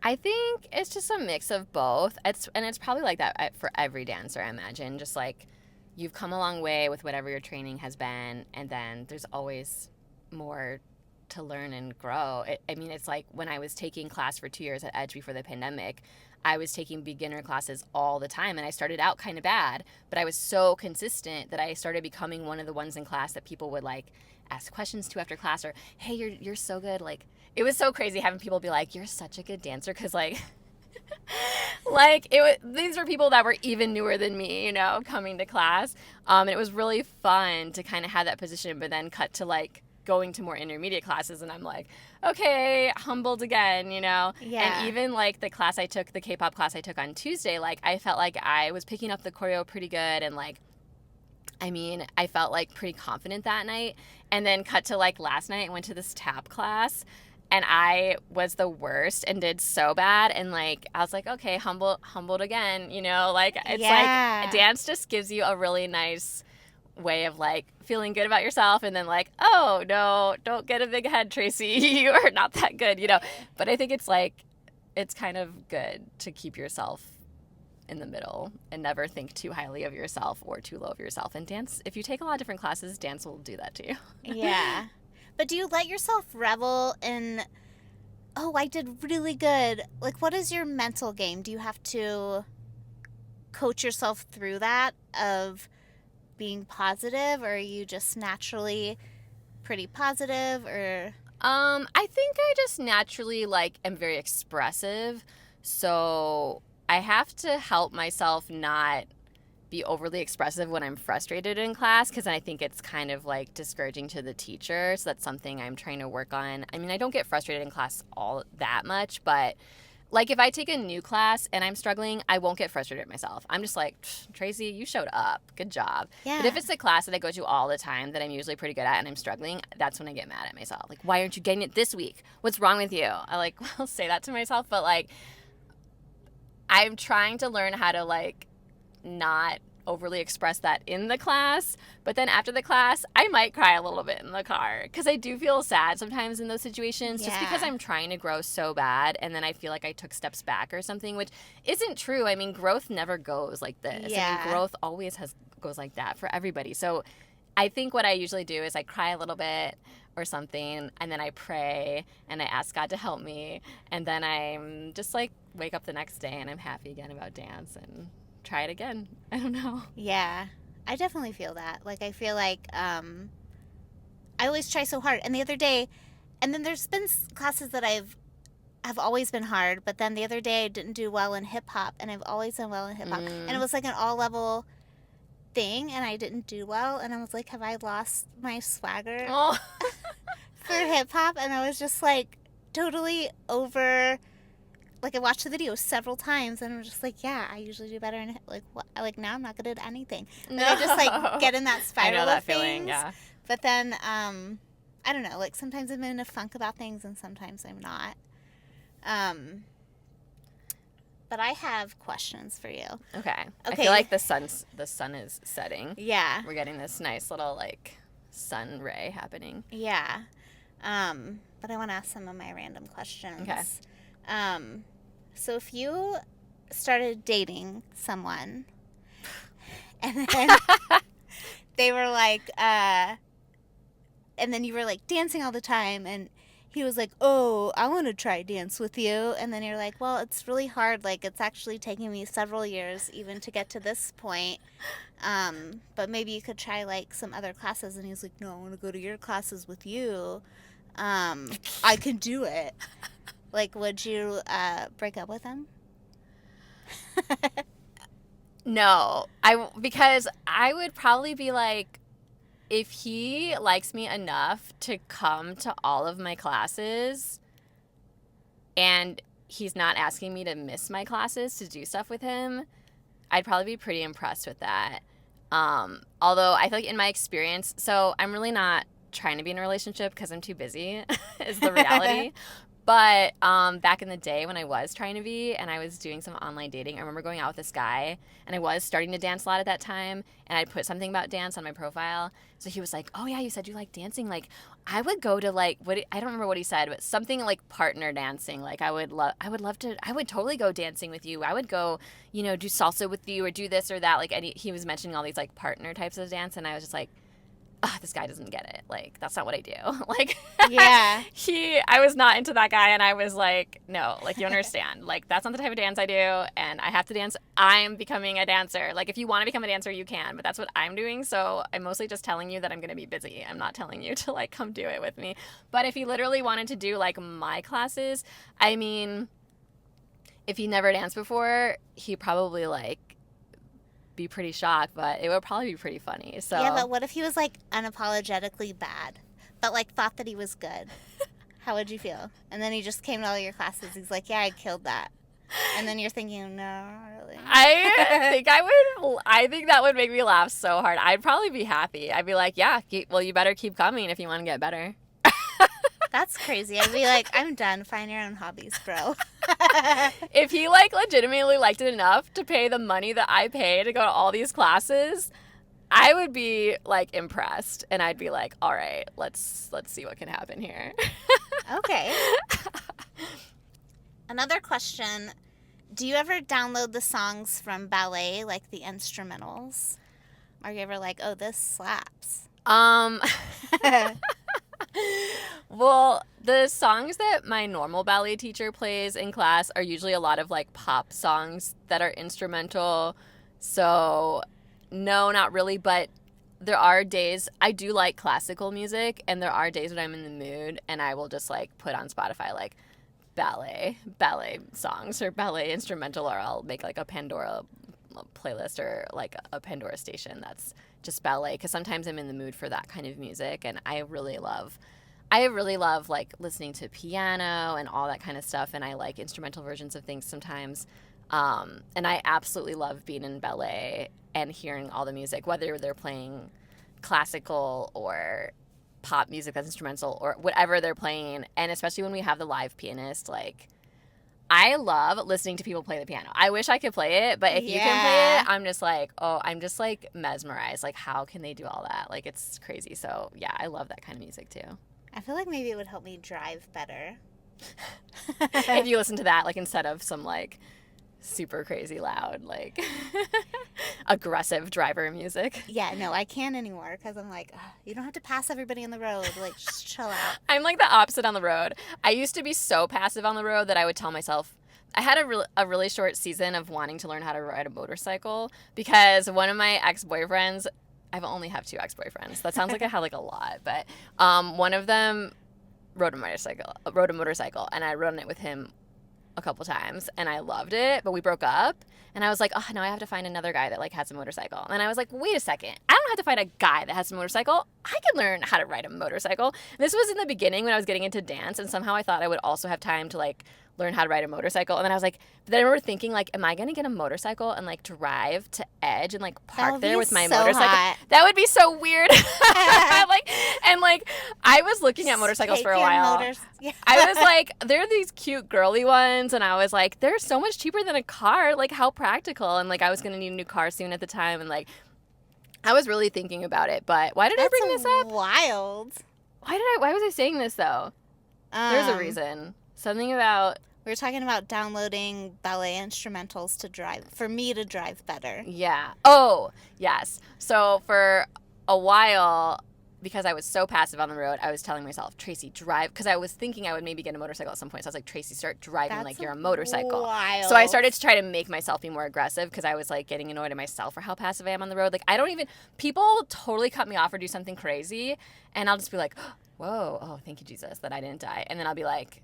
I think it's just a mix of both. It's probably like that for every dancer, I imagine. Just like you've come a long way with whatever your training has been, and then there's always more to learn and grow. It's like when I was taking class for 2 years at Edge before the pandemic, I was taking beginner classes all the time, and I started out kind of bad, but I was so consistent that I started becoming one of the ones in class that people would like ask questions to after class, or hey, you're so good. Like, it was so crazy having people be like, you're such a good dancer, because like these were people that were even newer than me, coming to class. And it was really fun to kind of have that position, but then cut to like going to more intermediate classes, and I'm like, okay, humbled again, Yeah. And even like the K-pop class I took on Tuesday, like I felt like I was picking up the choreo pretty good, and like, I felt like pretty confident that night. And then cut to like last night, I went to this tap class, and I was the worst and did so bad. And like, I was like, okay, humbled again, like it's like dance just gives you a really nice way of like feeling good about yourself, and then like, oh no, don't get a big head, Tracy, you are not that good, But I think it's like, it's kind of good to keep yourself in the middle and never think too highly of yourself or too low of yourself. And dance, if you take a lot of different classes, dance will do that to you. Yeah. But do you let yourself revel in, oh, I did really good? Like, what is your mental game? Do you have to coach yourself through that of being positive, or are you just naturally pretty positive? Or I think I just naturally like am very expressive, so I have to help myself not be overly expressive when I'm frustrated in class, because I think it's kind of like discouraging to the teacher. So that's something I'm trying to work on. I don't get frustrated in class all that much, but like if I take a new class and I'm struggling, I won't get frustrated at myself. I'm just like, Tracy, you showed up. Good job. Yeah. But if it's a class that I go to all the time that I'm usually pretty good at and I'm struggling, that's when I get mad at myself. Like, why aren't you getting it this week? What's wrong with you? I like, well, say that to myself, but like, I'm trying to learn how to like not overly express that in the class, but then after the class I might cry a little bit in the car, because I do feel sad sometimes in those situations, just because I'm trying to grow so bad, and then I feel like I took steps back or something, which isn't true. Growth never goes like this. Growth always goes like that for everybody. So I think what I usually do is I cry a little bit or something, and then I pray and I ask God to help me, and then I'm just like wake up the next day and I'm happy again about dance and try it again. I don't know. Yeah, I definitely feel that. Like, I feel like I always try so hard. And the other day, and then there's been classes that have always been hard, but then the other day I didn't do well in hip hop, and I've always done well in hip hop. And it was like an all level thing, and I didn't do well, and I was like, have I lost my swagger for hip hop? And I was just like totally over. Like, I watched the video several times, and I'm just like, yeah, I usually do better in it. Like, what? Like, now I'm not good at anything. And I just, like, get in that spiral I know that of feeling, things. yeah. But then, I don't know, like, sometimes I'm in a funk about things, and sometimes I'm not. But I have questions for you. Okay. I feel like the sun is setting. Yeah. We're getting this nice little, like, sun ray happening. Yeah. But I want to ask some of my random questions. Okay. So if you started dating someone and then they were like, and then you were like dancing all the time, and he was like, oh, I want to try dance with you. And then you're like, well, it's really hard. Like, it's actually taking me several years even to get to this point. But maybe you could try like some other classes. And he's like, no, I want to go to your classes with you. I can do it. Like, would you break up with him? No, because I would probably be like, if he likes me enough to come to all of my classes and he's not asking me to miss my classes to do stuff with him, I'd probably be pretty impressed with that. Although I feel like in my experience, so I'm really not trying to be in a relationship because I'm too busy is the reality. But back in the day when I was trying to be and I was doing some online dating, I remember going out with this guy and I was starting to dance a lot at that time, and I'd put something about dance on my profile. So he was like, oh yeah, you said you like dancing. Like I would go to like, I don't remember what he said, but something like partner dancing. Like I would totally go dancing with you. I would go, do salsa with you or do this or that. Like he was mentioning all these like partner types of dance, and I was just like, oh, this guy doesn't get it. Like, that's not what I do. Like, yeah. I was not into that guy, and I was like, no, like, you understand. Like, that's not the type of dance I do, and I have to dance. I'm becoming a dancer. Like, if you want to become a dancer, you can, but that's what I'm doing, so I'm mostly just telling you that I'm going to be busy. I'm not telling you to, like, come do it with me. But if he literally wanted to do, like, my classes, I mean, if he never danced before, he probably, like, be pretty shocked, but it would probably be pretty funny. So yeah, but what if he was like unapologetically bad, but like thought that he was good? How would you feel? And then he just came to all your classes. He's like, yeah, I killed that. And then you're thinking, no, not really. I think that would make me laugh so hard. I'd probably be happy. I'd be like, yeah, well, you better keep coming if you want to get better. That's crazy. I'd be like, I'm done. Find your own hobbies, bro. If he like legitimately liked it enough to pay the money that I pay to go to all these classes, I would be like impressed, and I'd be like, all right, let's see what can happen here. Okay. Another question. Do you ever download the songs from ballet, like the instrumentals? Are you ever like, oh, this slaps? Well, the songs that my normal ballet teacher plays in class are usually a lot of like pop songs that are instrumental. So no, not really, but there are days I do like classical music, and there are days when I'm in the mood and I will just like put on Spotify like ballet songs or ballet instrumental, or I'll make like a Pandora playlist or like a Pandora station that's just ballet, because sometimes I'm in the mood for that kind of music, and I really love like listening to piano and all that kind of stuff, and I like instrumental versions of things sometimes. And I absolutely love being in ballet and hearing all the music, whether they're playing classical or pop music that's instrumental or whatever they're playing. And especially when we have the live pianist, like I love listening to people play the piano. I wish I could play it, but if you can play it, I'm just like mesmerized. Like, how can they do all that? Like, it's crazy. So yeah, I love that kind of music too. I feel like maybe it would help me drive better. If you listen to that, like, instead of some like super crazy loud, like aggressive driver music. Yeah, no, I can't anymore, because I'm like, you don't have to pass everybody on the road. Like, just chill out. I'm like the opposite on the road. I used to be so passive on the road that I would tell myself, I had a really short season of wanting to learn how to ride a motorcycle, because one of my ex-boyfriends, I've only have 2 ex-boyfriends. That sounds like I had like a lot, but one of them rode a motorcycle, and I rode on it with him a couple times, and I loved it, but we broke up, and I was like, oh, now I have to find another guy that like has a motorcycle. And I was like, wait a second, I don't have to find a guy that has a motorcycle. I can learn how to ride a motorcycle. And this was in the beginning when I was getting into dance, and somehow I thought I would also have time to like learn how to ride a motorcycle. And then I was like, but then I remember thinking, like, am I gonna get a motorcycle and like drive to Edge and like park there with my motorcycle? Hot. That would be so weird. like I was looking at motorcycles for a while. I was like, there are these cute girly ones, and I was like, they're so much cheaper than a car. Like, how practical. And like I was gonna need a new car soon at the time, and like I was really thinking about it. But why did I bring this up? Wild. Why was I saying this though? There's a reason. Something about... We were talking about downloading ballet instrumentals for me to drive better. Yeah. Oh, yes. So for a while, because I was so passive on the road, I was telling myself, Tracy, drive, because I was thinking I would maybe get a motorcycle at some point. So I was like, Tracy, start driving like you're a motorcycle. Wild. So I started to try to make myself be more aggressive, because I was like getting annoyed at myself for how passive I am on the road. Like, people totally cut me off or do something crazy, and I'll just be like, whoa, oh, thank you, Jesus, that I didn't die. And then I'll be like,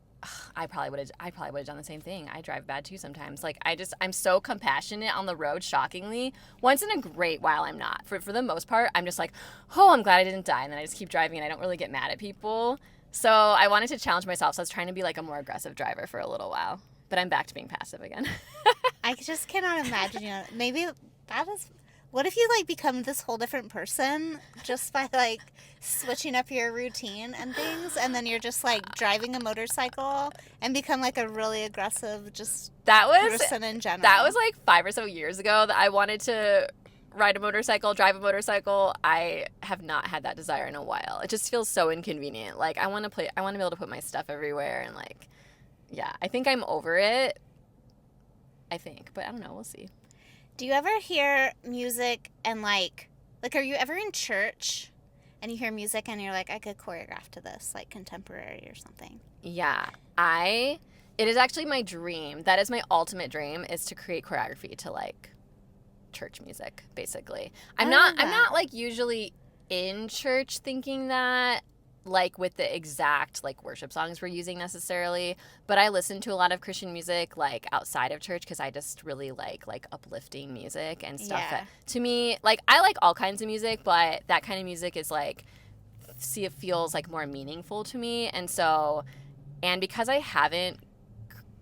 I probably would have done the same thing. I drive bad too sometimes. Like, I'm so compassionate on the road, shockingly. Once in a great while, I'm not. For the most part, I'm just like, oh, I'm glad I didn't die. And then I just keep driving, and I don't really get mad at people. So I wanted to challenge myself. So I was trying to be like a more aggressive driver for a little while. But I'm back to being passive again. I just cannot imagine, maybe that is What if you, like, become this whole different person just by, like, switching up your routine and things, and then you're just, like, driving a motorcycle and become, like, a really aggressive person in general? That was, like, 5 or so years ago that I wanted to ride a motorcycle, drive a motorcycle. I have not had that desire in a while. It just feels so inconvenient. Like, I want to be able to put my stuff everywhere and, like, yeah. I think I'm over it. But I don't know. We'll see. Do you ever hear music and, like, are you ever in church and you hear music and you're like, I could choreograph to this, like, contemporary or something? Yeah. It is actually my dream. That is my ultimate dream, is to create choreography to, like, church music, basically. I'm not, like, usually in church thinking that, like, with the exact, like, worship songs we're using necessarily, but I listen to a lot of Christian music, like, outside of church, because I just really like uplifting music and stuff that, to me, like, I like all kinds of music, but that kind of music is, like, it feels, like, more meaningful to me. And so, and because I haven't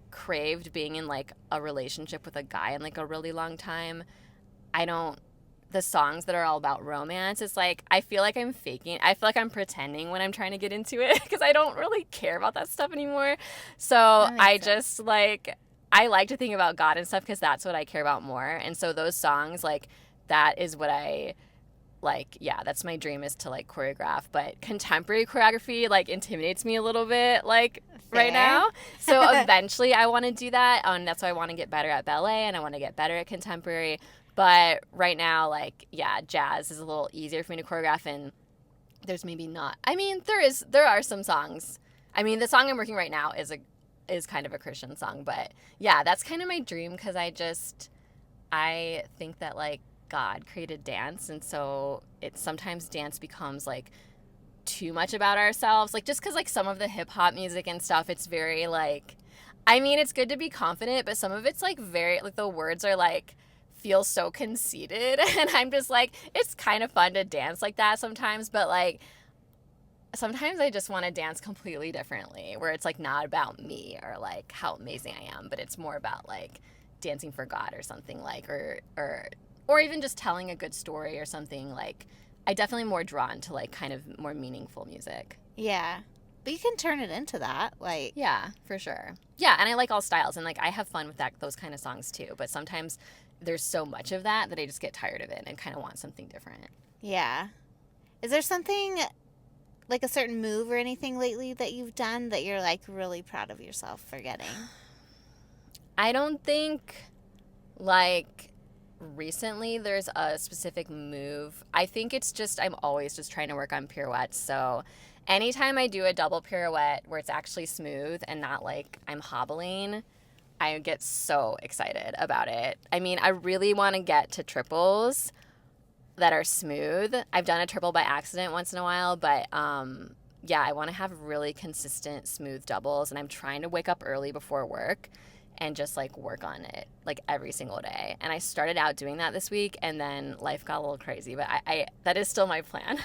craved being in, like, a relationship with a guy in, like, a really long time, the songs that are all about romance, it's like, I feel like I'm faking. I feel like I'm pretending when I'm trying to get into it, because I don't really care about that stuff anymore. So I just, like, I like to think about God and stuff, because that's what I care about more. And so those songs, like, that is what I, like, yeah, that's my dream, is to, like, choreograph. But contemporary choreography, like, intimidates me a little bit, like, right now. So eventually I want to do that. And that's why I want to get better at ballet, and I want to get better at contemporary. But right now, like, yeah, jazz is a little easier for me to choreograph, and there's maybe not. I mean, there are some songs. I mean, the song I'm working right now is kind of a Christian song, but yeah, that's kind of my dream, because I think that, like, God created dance, and so sometimes dance becomes, like, too much about ourselves. Like, just because, like, some of the hip hop music and stuff, it's very, like, I mean, it's good to be confident, but some of it's, like, very, like, the words are, like, feel so conceited, and I'm just like, it's kind of fun to dance like that sometimes, but, like, sometimes I just want to dance completely differently, where it's, like, not about me or, like, how amazing I am, but it's more about, like, dancing for God or something, like, or even just telling a good story or something. Like, I definitely more drawn to, like, kind of more meaningful music. Yeah. But you can turn it into that, like. Yeah, for sure. Yeah, and I like all styles, and, like, I have fun with those kind of songs too, but sometimes there's so much of that I just get tired of it and kind of want something different. Yeah. Is there something, like, a certain move or anything lately that you've done that you're, like, really proud of yourself for getting? I don't think, like, recently there's a specific move. I think it's just, I'm always just trying to work on pirouettes. So anytime I do a double pirouette where it's actually smooth and not, like, I'm hobbling, I get so excited about it. I mean, I really want to get to triples that are smooth. I've done a triple by accident once in a while, but yeah, I want to have really consistent, smooth doubles, and I'm trying to wake up early before work and just, like, work on it, like, every single day. And I started out doing that this week, and then life got a little crazy, but I that is still my plan.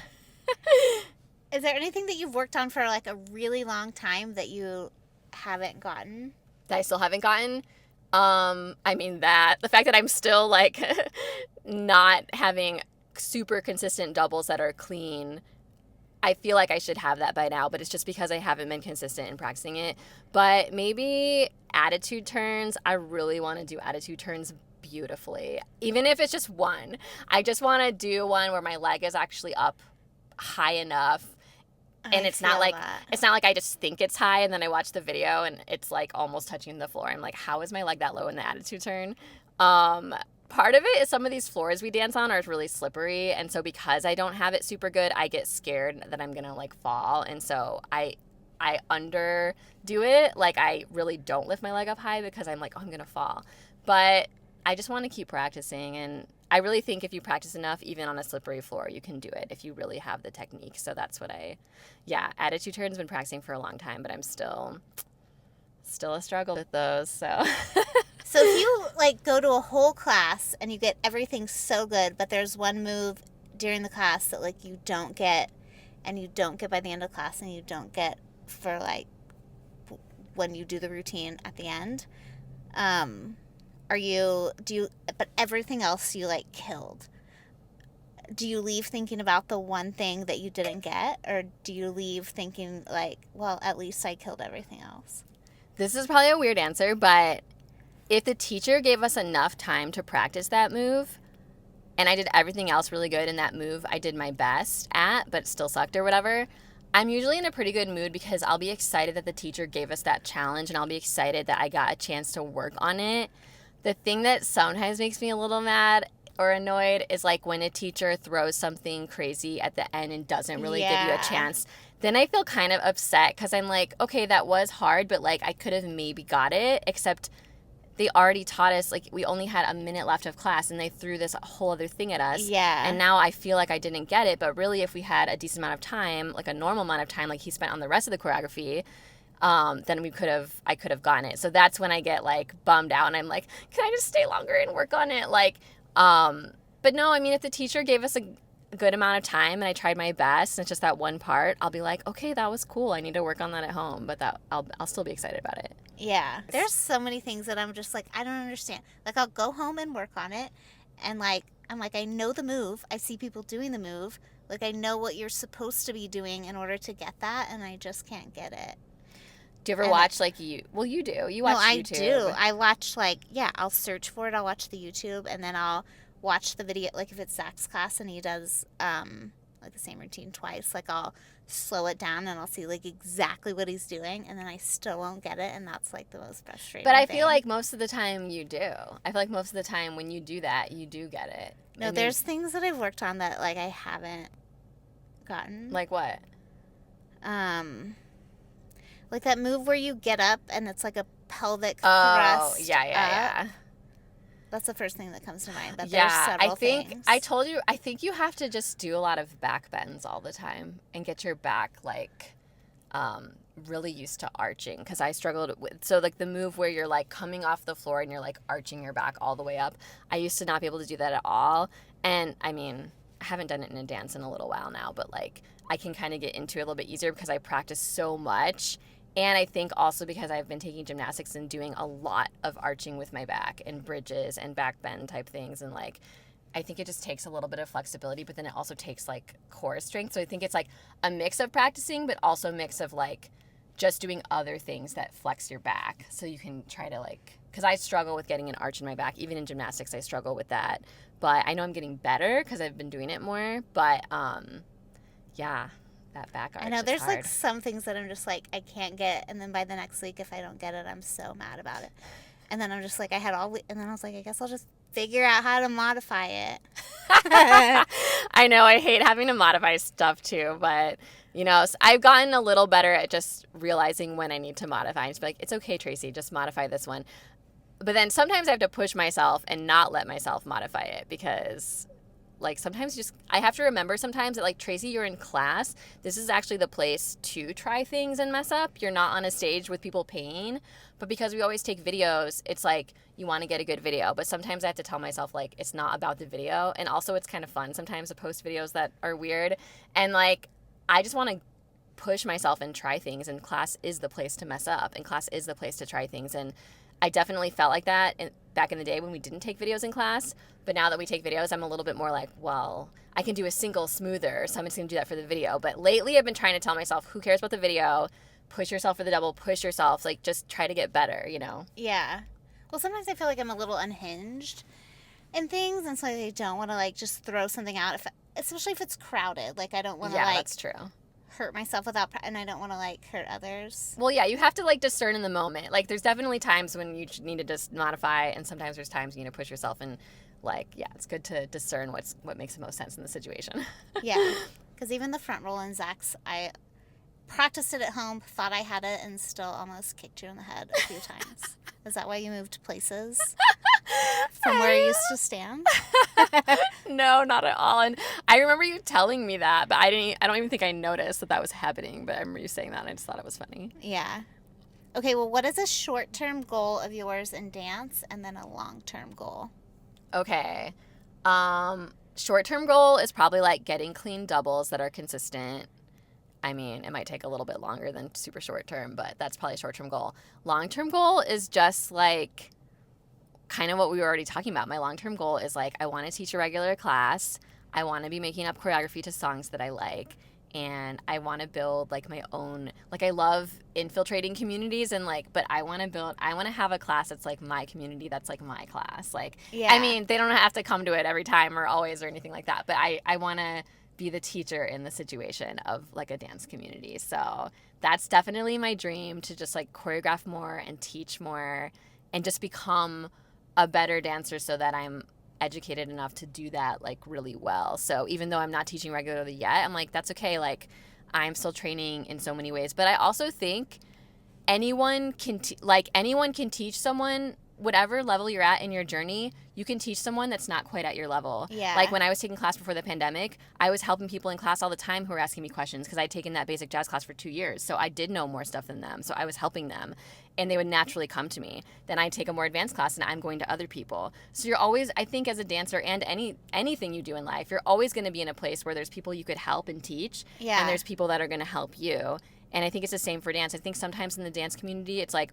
Is there anything that you've worked on for, like, a really long time that you haven't gotten? That I still haven't gotten? I mean, the fact that I'm still, like, not having super consistent doubles that are clean, I feel like I should have that by now, but it's just because I haven't been consistent in practicing it. But maybe attitude turns. I really want to do attitude turns beautifully, even if it's just one. I just want to do one where my leg is actually up high enough, and it's not like I just think it's high and then I watch the video and it's, like, almost touching the floor. I'm like, how is my leg that low in the attitude turn? Part of it is some of these floors we dance on are really slippery, and so because I don't have it super good, I get scared that I'm gonna, like, fall, and so I underdo it. Like, I really don't lift my leg up high because I'm like, oh, I'm gonna fall. But I just want to keep practicing, and I really think if you practice enough, even on a slippery floor, you can do it if you really have the technique. So that's what attitude turns, been practicing for a long time, but I'm still a struggle with those, so. So if you, like, go to a whole class and you get everything so good, but there's one move during the class that, like, you don't get, and you don't get by the end of class, and you don't get for, like, when you do the routine at the end, but everything else you, like, killed. do you leave thinking about the one thing that you didn't get, or do you leave thinking like, well, at least I killed everything else? This is probably a weird answer, but if the teacher gave us enough time to practice that move, and I did everything else really good in that move I did my best at, but still sucked or whatever, I'm usually in a pretty good mood because I'll be excited that the teacher gave us that challenge, and I'll be excited that I got a chance to work on it. The thing that sometimes makes me a little mad or annoyed is like when a teacher throws something crazy at the end and doesn't really give you a chance. Then I feel kind of upset because I'm like, okay, that was hard, but like I could have maybe got it, except they already taught us, like, we only had a minute left of class, and they threw this whole other thing at us. Yeah. And now I feel like I didn't get it, but really if we had a decent amount of time, like a normal amount of time, like he spent on the rest of the choreography, then I could have gotten it. So that's when I get, like, bummed out, and I'm like, can I just stay longer and work on it? Like, but no, I mean, if the teacher gave us a good amount of time and I tried my best, and it's just that one part, I'll be like, okay, that was cool. I need to work on that at home, but that I'll still be excited about it. Yeah. There's so many things that I'm just like, I don't understand. Like, I'll go home and work on it, and like, I'm like, I know the move. I see people doing the move. Like, I know what you're supposed to be doing in order to get that, and I just can't get it. Do you ever watch, like, you do. You watch YouTube. No, I do. I watch, like, I'll search for it. I'll watch the YouTube, and then I'll watch the video. Like, if it's Zach's class and he does, like, the same routine twice, like, I'll slow it down and I'll see, like, exactly what he's doing, and then I still won't get it, and that's, like, the most frustrating But I thing. feel like most of the time you do. I feel like most of the time when you do that, you do get it. No, there's things that I've worked on that, like, I haven't gotten. Like what? Like that move where you get up and it's like a pelvic thrust. Oh, yeah. That's the first thing that comes to mind. But Yeah, there's several I think things. I told you. I think you have to just do a lot of back bends all the time and get your back like really used to arching. Because I struggled with like the move where you're like coming off the floor and you're like arching your back all the way up. I used to not be able to do that at all. And I mean, I haven't done it in a dance in a little while now, but like I can kind of get into it a little bit easier because I practice so much. And I think also because I've been taking gymnastics and doing a lot of arching with my back and bridges and back bend type things. And like, I think it just takes a little bit of flexibility, but then it also takes like core strength. So I think it's like a mix of practicing, but also a mix of like just doing other things that flex your back. So you can try to like, because I struggle with getting an arch in my back. Even in gymnastics, I struggle with that. But I know I'm getting better because I've been doing it more. But yeah. That back arch. I know there's hard. like some things that I'm just like I can't get, and then by the next week if I don't get it, I'm so mad about it. And then I'm just like I had all week, and then I was like I guess I'll just figure out how to modify it. I know I hate having to modify stuff too, but you know I've gotten a little better at just realizing when I need to modify. And just be like, it's okay, Tracy, just modify this one. But then sometimes I have to push myself and not let myself modify it because. Like sometimes I have to remember sometimes that like Tracy, you're in class. This is actually the place to try things and mess up. You're not on a stage with people paying. But because we always take videos, it's like you want to get a good video. But sometimes I have to tell myself like it's not about the video. And also it's kind of fun sometimes to post videos that are weird. And like I just want to push myself and try things. And class is the place to mess up. And class is the place to try things. And I definitely felt like that back in the day when we didn't take videos in class. But now that we take videos, I'm a little bit more like, well, I can do a single smoother, so I'm just going to do that for the video. But lately I've been trying to tell myself, who cares about the video? Push yourself for the double, push yourself. Like, just try to get better, you know? Yeah. Well, sometimes I feel like I'm a little unhinged in things, and so I don't want to, like, just throw something out, especially if it's crowded. Like, I don't want to, Yeah, like... that's true. hurt myself and I don't want to like hurt others. Well, yeah, you have to like discern in the moment. Like there's definitely times when you need to just modify, and sometimes there's times you need to push yourself, and like it's good to discern what makes the most sense in the situation. Yeah, because even the front roll in Zach's, I practiced it at home, thought I had it, and still almost kicked you in the head a few times. Is that why you moved places from where you used to stand? No, not at all. And I remember you telling me that, but I don't even think I noticed that was happening. But I remember you saying that, and I just thought it was funny. Yeah. Okay, well, what is a short-term goal of yours in dance, and then a long-term goal? Okay. Short-term goal is probably like getting clean doubles that are consistent. I mean, it might take a little bit longer than super short-term, but that's probably a short-term goal. Long-term goal is just like kind of what we were already talking about. My long-term goal is like I want to teach a regular class. I want to be making up choreography to songs that I like. And I want to build like my own, like I love infiltrating communities and like, but I want to have a class that's like my community, that's like my class. Like, I mean, they don't have to come to it every time or always or anything like that, but I want to be the teacher in the situation of like a dance community. So that's definitely my dream, to just like choreograph more and teach more and just become a better dancer so that I'm educated enough to do that like really well. So even though I'm not teaching regularly yet, I'm like, that's okay. Like I'm still training in so many ways. But I also think anyone can teach someone, whatever level you're at in your journey, you can teach someone that's not quite at your level. Yeah. Like when I was taking class before the pandemic, I was helping people in class all the time who were asking me questions because I'd taken that basic jazz class for 2 years. So I did know more stuff than them. So I was helping them and they would naturally come to me. Then I'd take a more advanced class and I'm going to other people. So you're always, I think as a dancer and anything you do in life, you're always going to be in a place where there's people you could help and teach. Yeah. And there's people that are going to help you. And I think it's the same for dance. I think sometimes in the dance community, it's like,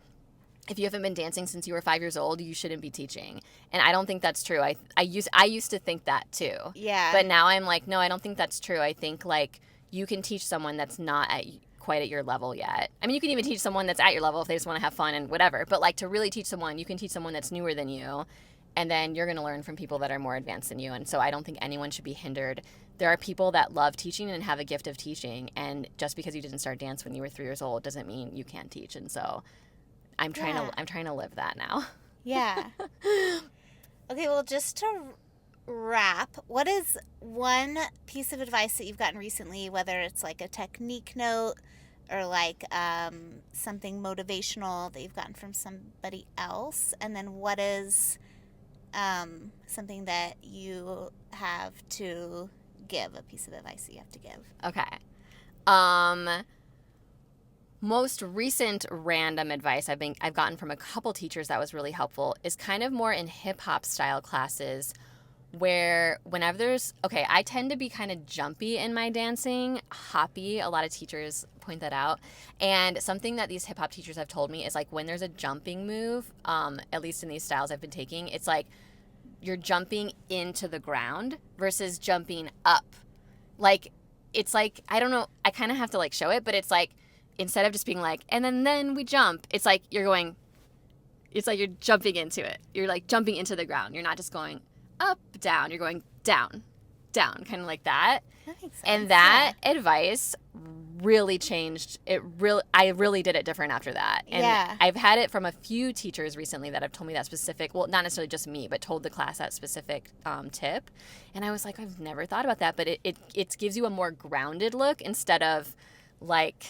if you haven't been dancing since you were 5 years old, you shouldn't be teaching. And I don't think that's true. I used to think that too. Yeah. But now I'm like, no, I don't think that's true. I think like you can teach someone that's not quite at your level yet. I mean, you can even teach someone that's at your level if they just want to have fun and whatever. But like to really teach someone, you can teach someone that's newer than you. And then you're going to learn from people that are more advanced than you. And so I don't think anyone should be hindered. There are people that love teaching and have a gift of teaching. And just because you didn't start dance when you were 3 years old doesn't mean you can't teach. And so I'm trying to live that now. Yeah. Okay, well, just to wrap, what is one piece of advice that you've gotten recently, whether it's like a technique note or like something motivational that you've gotten from somebody else? And then what is something that you have to give, a piece of advice that you have to give? Okay. Most recent random advice I've gotten from a couple teachers that was really helpful is kind of more in hip-hop style classes where whenever I tend to be kind of jumpy in my dancing, hoppy. A lot of teachers point that out. And something that these hip-hop teachers have told me is like when there's a jumping move, at least in these styles I've been taking, it's like you're jumping into the ground versus jumping up. Like, it's like, I don't know, I kind of have to like show it, but it's like, instead of just being like, and then we jump, it's like you're jumping into it. You're like jumping into the ground. You're not just going up, down. You're going down, kind of like that. That makes sense. And that advice really changed. I really did it different after that. And I've had it from a few teachers recently that have told me that specific, well, not necessarily just me, but told the class that specific tip. And I was like, I've never thought about that. But it gives you a more grounded look instead of like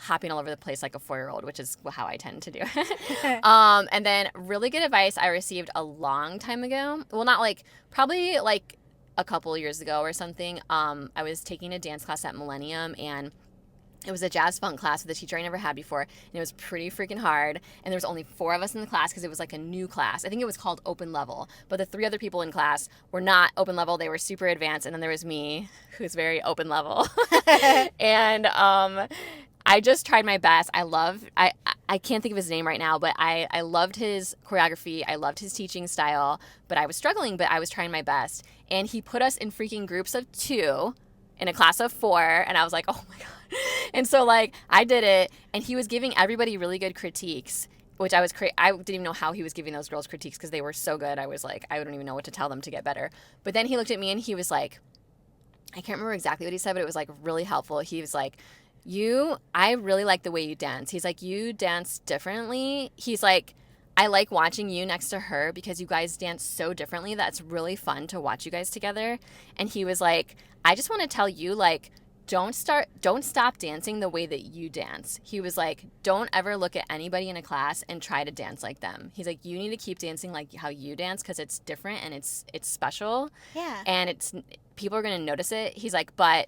hopping all over the place like a 4-year-old, which is how I tend to do it. And then really good advice I received a long time ago. Well, not like, probably like a couple years ago or something. I was taking a dance class at Millennium, and it was a jazz funk class with a teacher I never had before, and it was pretty freaking hard. And there was only 4 of us in the class because it was like a new class. I think it was called open level, but the 3 other people in class were not open level. They were super advanced, and then there was me, who's very open level. And I just tried my best. I can't think of his name right now, but I loved his choreography. I loved his teaching style, but I was struggling, but I was trying my best. And he put us in freaking groups of 2 in a class of 4, and I was like, oh my God. And so like I did it, and he was giving everybody really good critiques, which I didn't even know how he was giving those girls critiques because they were so good. I was like, I don't even know what to tell them to get better. But then he looked at me and he was like, I can't remember exactly what he said, but it was like really helpful. He was like, I really like the way you dance. He's like, you dance differently. He's like, I like watching you next to her because you guys dance so differently that it's really fun to watch you guys together. And he was like, I just want to tell you, like, don't stop dancing the way that you dance. He was like, don't ever look at anybody in a class and try to dance like them. He's like, you need to keep dancing like how you dance because it's different and it's special. Yeah. And people are going to notice it. He's like, but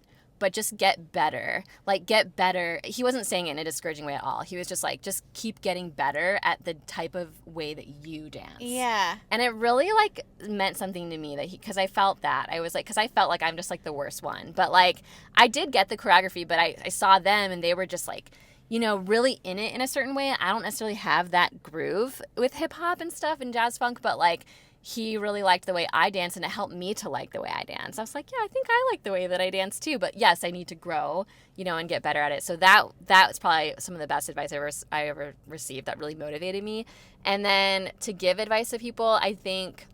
just get better. Like, get better. He wasn't saying it in a discouraging way at all. He was just like, just keep getting better at the type of way that you dance. Yeah. And it really, like, meant something to me because I felt that. I was like, because I felt like I'm just, like, the worst one. But, like, I did get the choreography, but I saw them and they were just, like, you know, really in it in a certain way. I don't necessarily have that groove with hip-hop and stuff and jazz funk, but, like, he really liked the way I dance, and it helped me to like the way I dance. I was like, yeah, I think I like the way that I dance too. But yes, I need to grow, and get better at it. So that's probably some of the best advice I ever received that really motivated me. And then to give advice to people, I think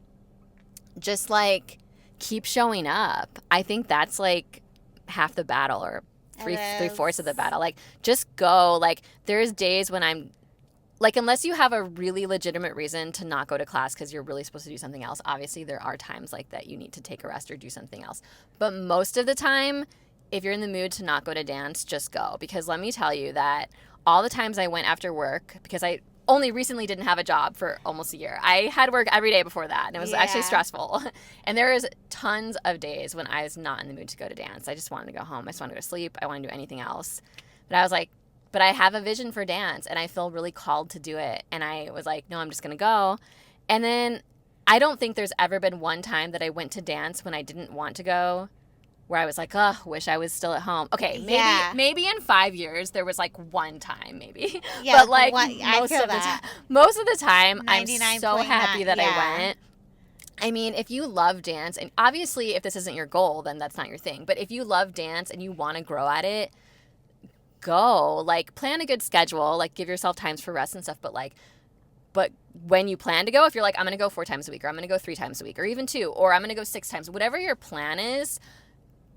just like keep showing up. I think that's like half the battle, or three-fourths of the battle. Like just go. Like there's days when I'm like, unless you have a really legitimate reason to not go to class because you're really supposed to do something else, obviously there are times like that you need to take a rest or do something else. But most of the time, if you're in the mood to not go to dance, just go. Because let me tell you that all the times I went after work, because I only recently didn't have a job for almost a year. I had work every day before that, and it was actually stressful. And there was tons of days when I was not in the mood to go to dance. I just wanted to go home. I just wanted to go to sleep. I wanted to do anything else. But I was like, but I have a vision for dance, and I feel really called to do it. And I was like, no, I'm just going to go. And then I don't think there's ever been one time that I went to dance when I didn't want to go, where I was like, oh, wish I was still at home. Okay, maybe in 5 years there was like one time, maybe. Yeah, but like most of the time, I'm so happy that I went. I mean, if you love dance, and obviously if this isn't your goal, then that's not your thing. But if you love dance and you want to grow at it, go. Like plan a good schedule, like give yourself times for rest and stuff, but when you plan to go, if you're like, I'm going to go 4 times a week, or I'm going to go 3 times a week, or even 2, or I'm going to go 6 times, whatever your plan is,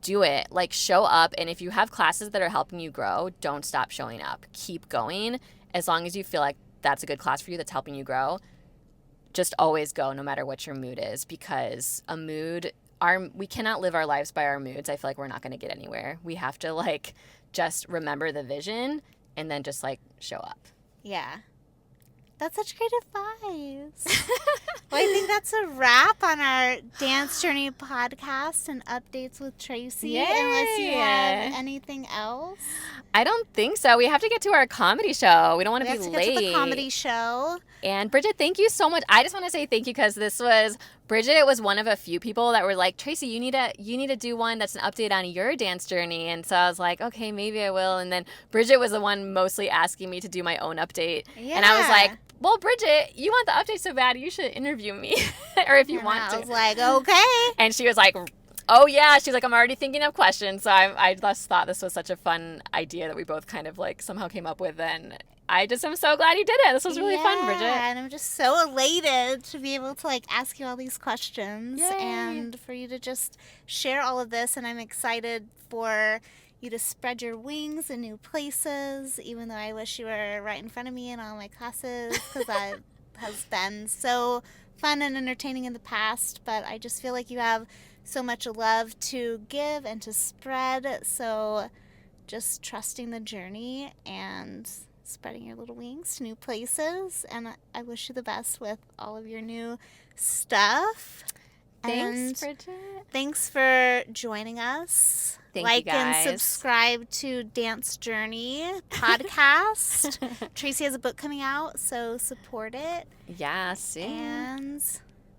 do it. Like show up. And if you have classes that are helping you grow, don't stop showing up. Keep going. As long as you feel like that's a good class for you that's helping you grow, just always go, no matter what your mood is, because we cannot live our lives by our moods. I feel like we're not going to get anywhere. We have to like just remember the vision and then just like show up. Yeah. That's such great advice. Well, I think that's a wrap on our Dance Journey podcast and updates with Tracy. Yay. Unless you have anything else. I don't think so. We have to get to our comedy show. We don't want to be late. We have to get to the comedy show. And Bridget, thank you so much. I just want to say thank you, because Bridget was one of a few people that were like, Tracy, you need to do one that's an update on your dance journey. And so I was like, okay, maybe I will. And then Bridget was the one mostly asking me to do my own update. Yeah. And I was like, well, Bridget, you want the update so bad, you should interview me. Or if you want to. I was like, okay. And she was like, oh, yeah. She's like, I'm already thinking of questions. So I just thought this was such a fun idea that we both kind of like somehow came up with. And I just am so glad you did it. This was really fun, Bridget. And I'm just so elated to be able to like ask you all these questions. Yay. And for you to just share all of this. And I'm excited for you to spread your wings in new places, even though I wish you were right in front of me in all my classes, because that has been so fun and entertaining in the past. But I just feel like you have so much love to give and to spread. So just trusting the journey and spreading your little wings to new places. And I wish you the best with all of your new stuff. Thanks, Bridget. Thanks for joining us. Thank like you guys. And subscribe to Dance Journey podcast. Tracy has a book coming out, so support it. Yeah, see. And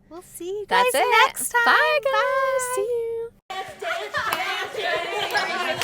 we'll see you guys That's it. next time. Bye, guys. See you. Dance, dance, dance, dance.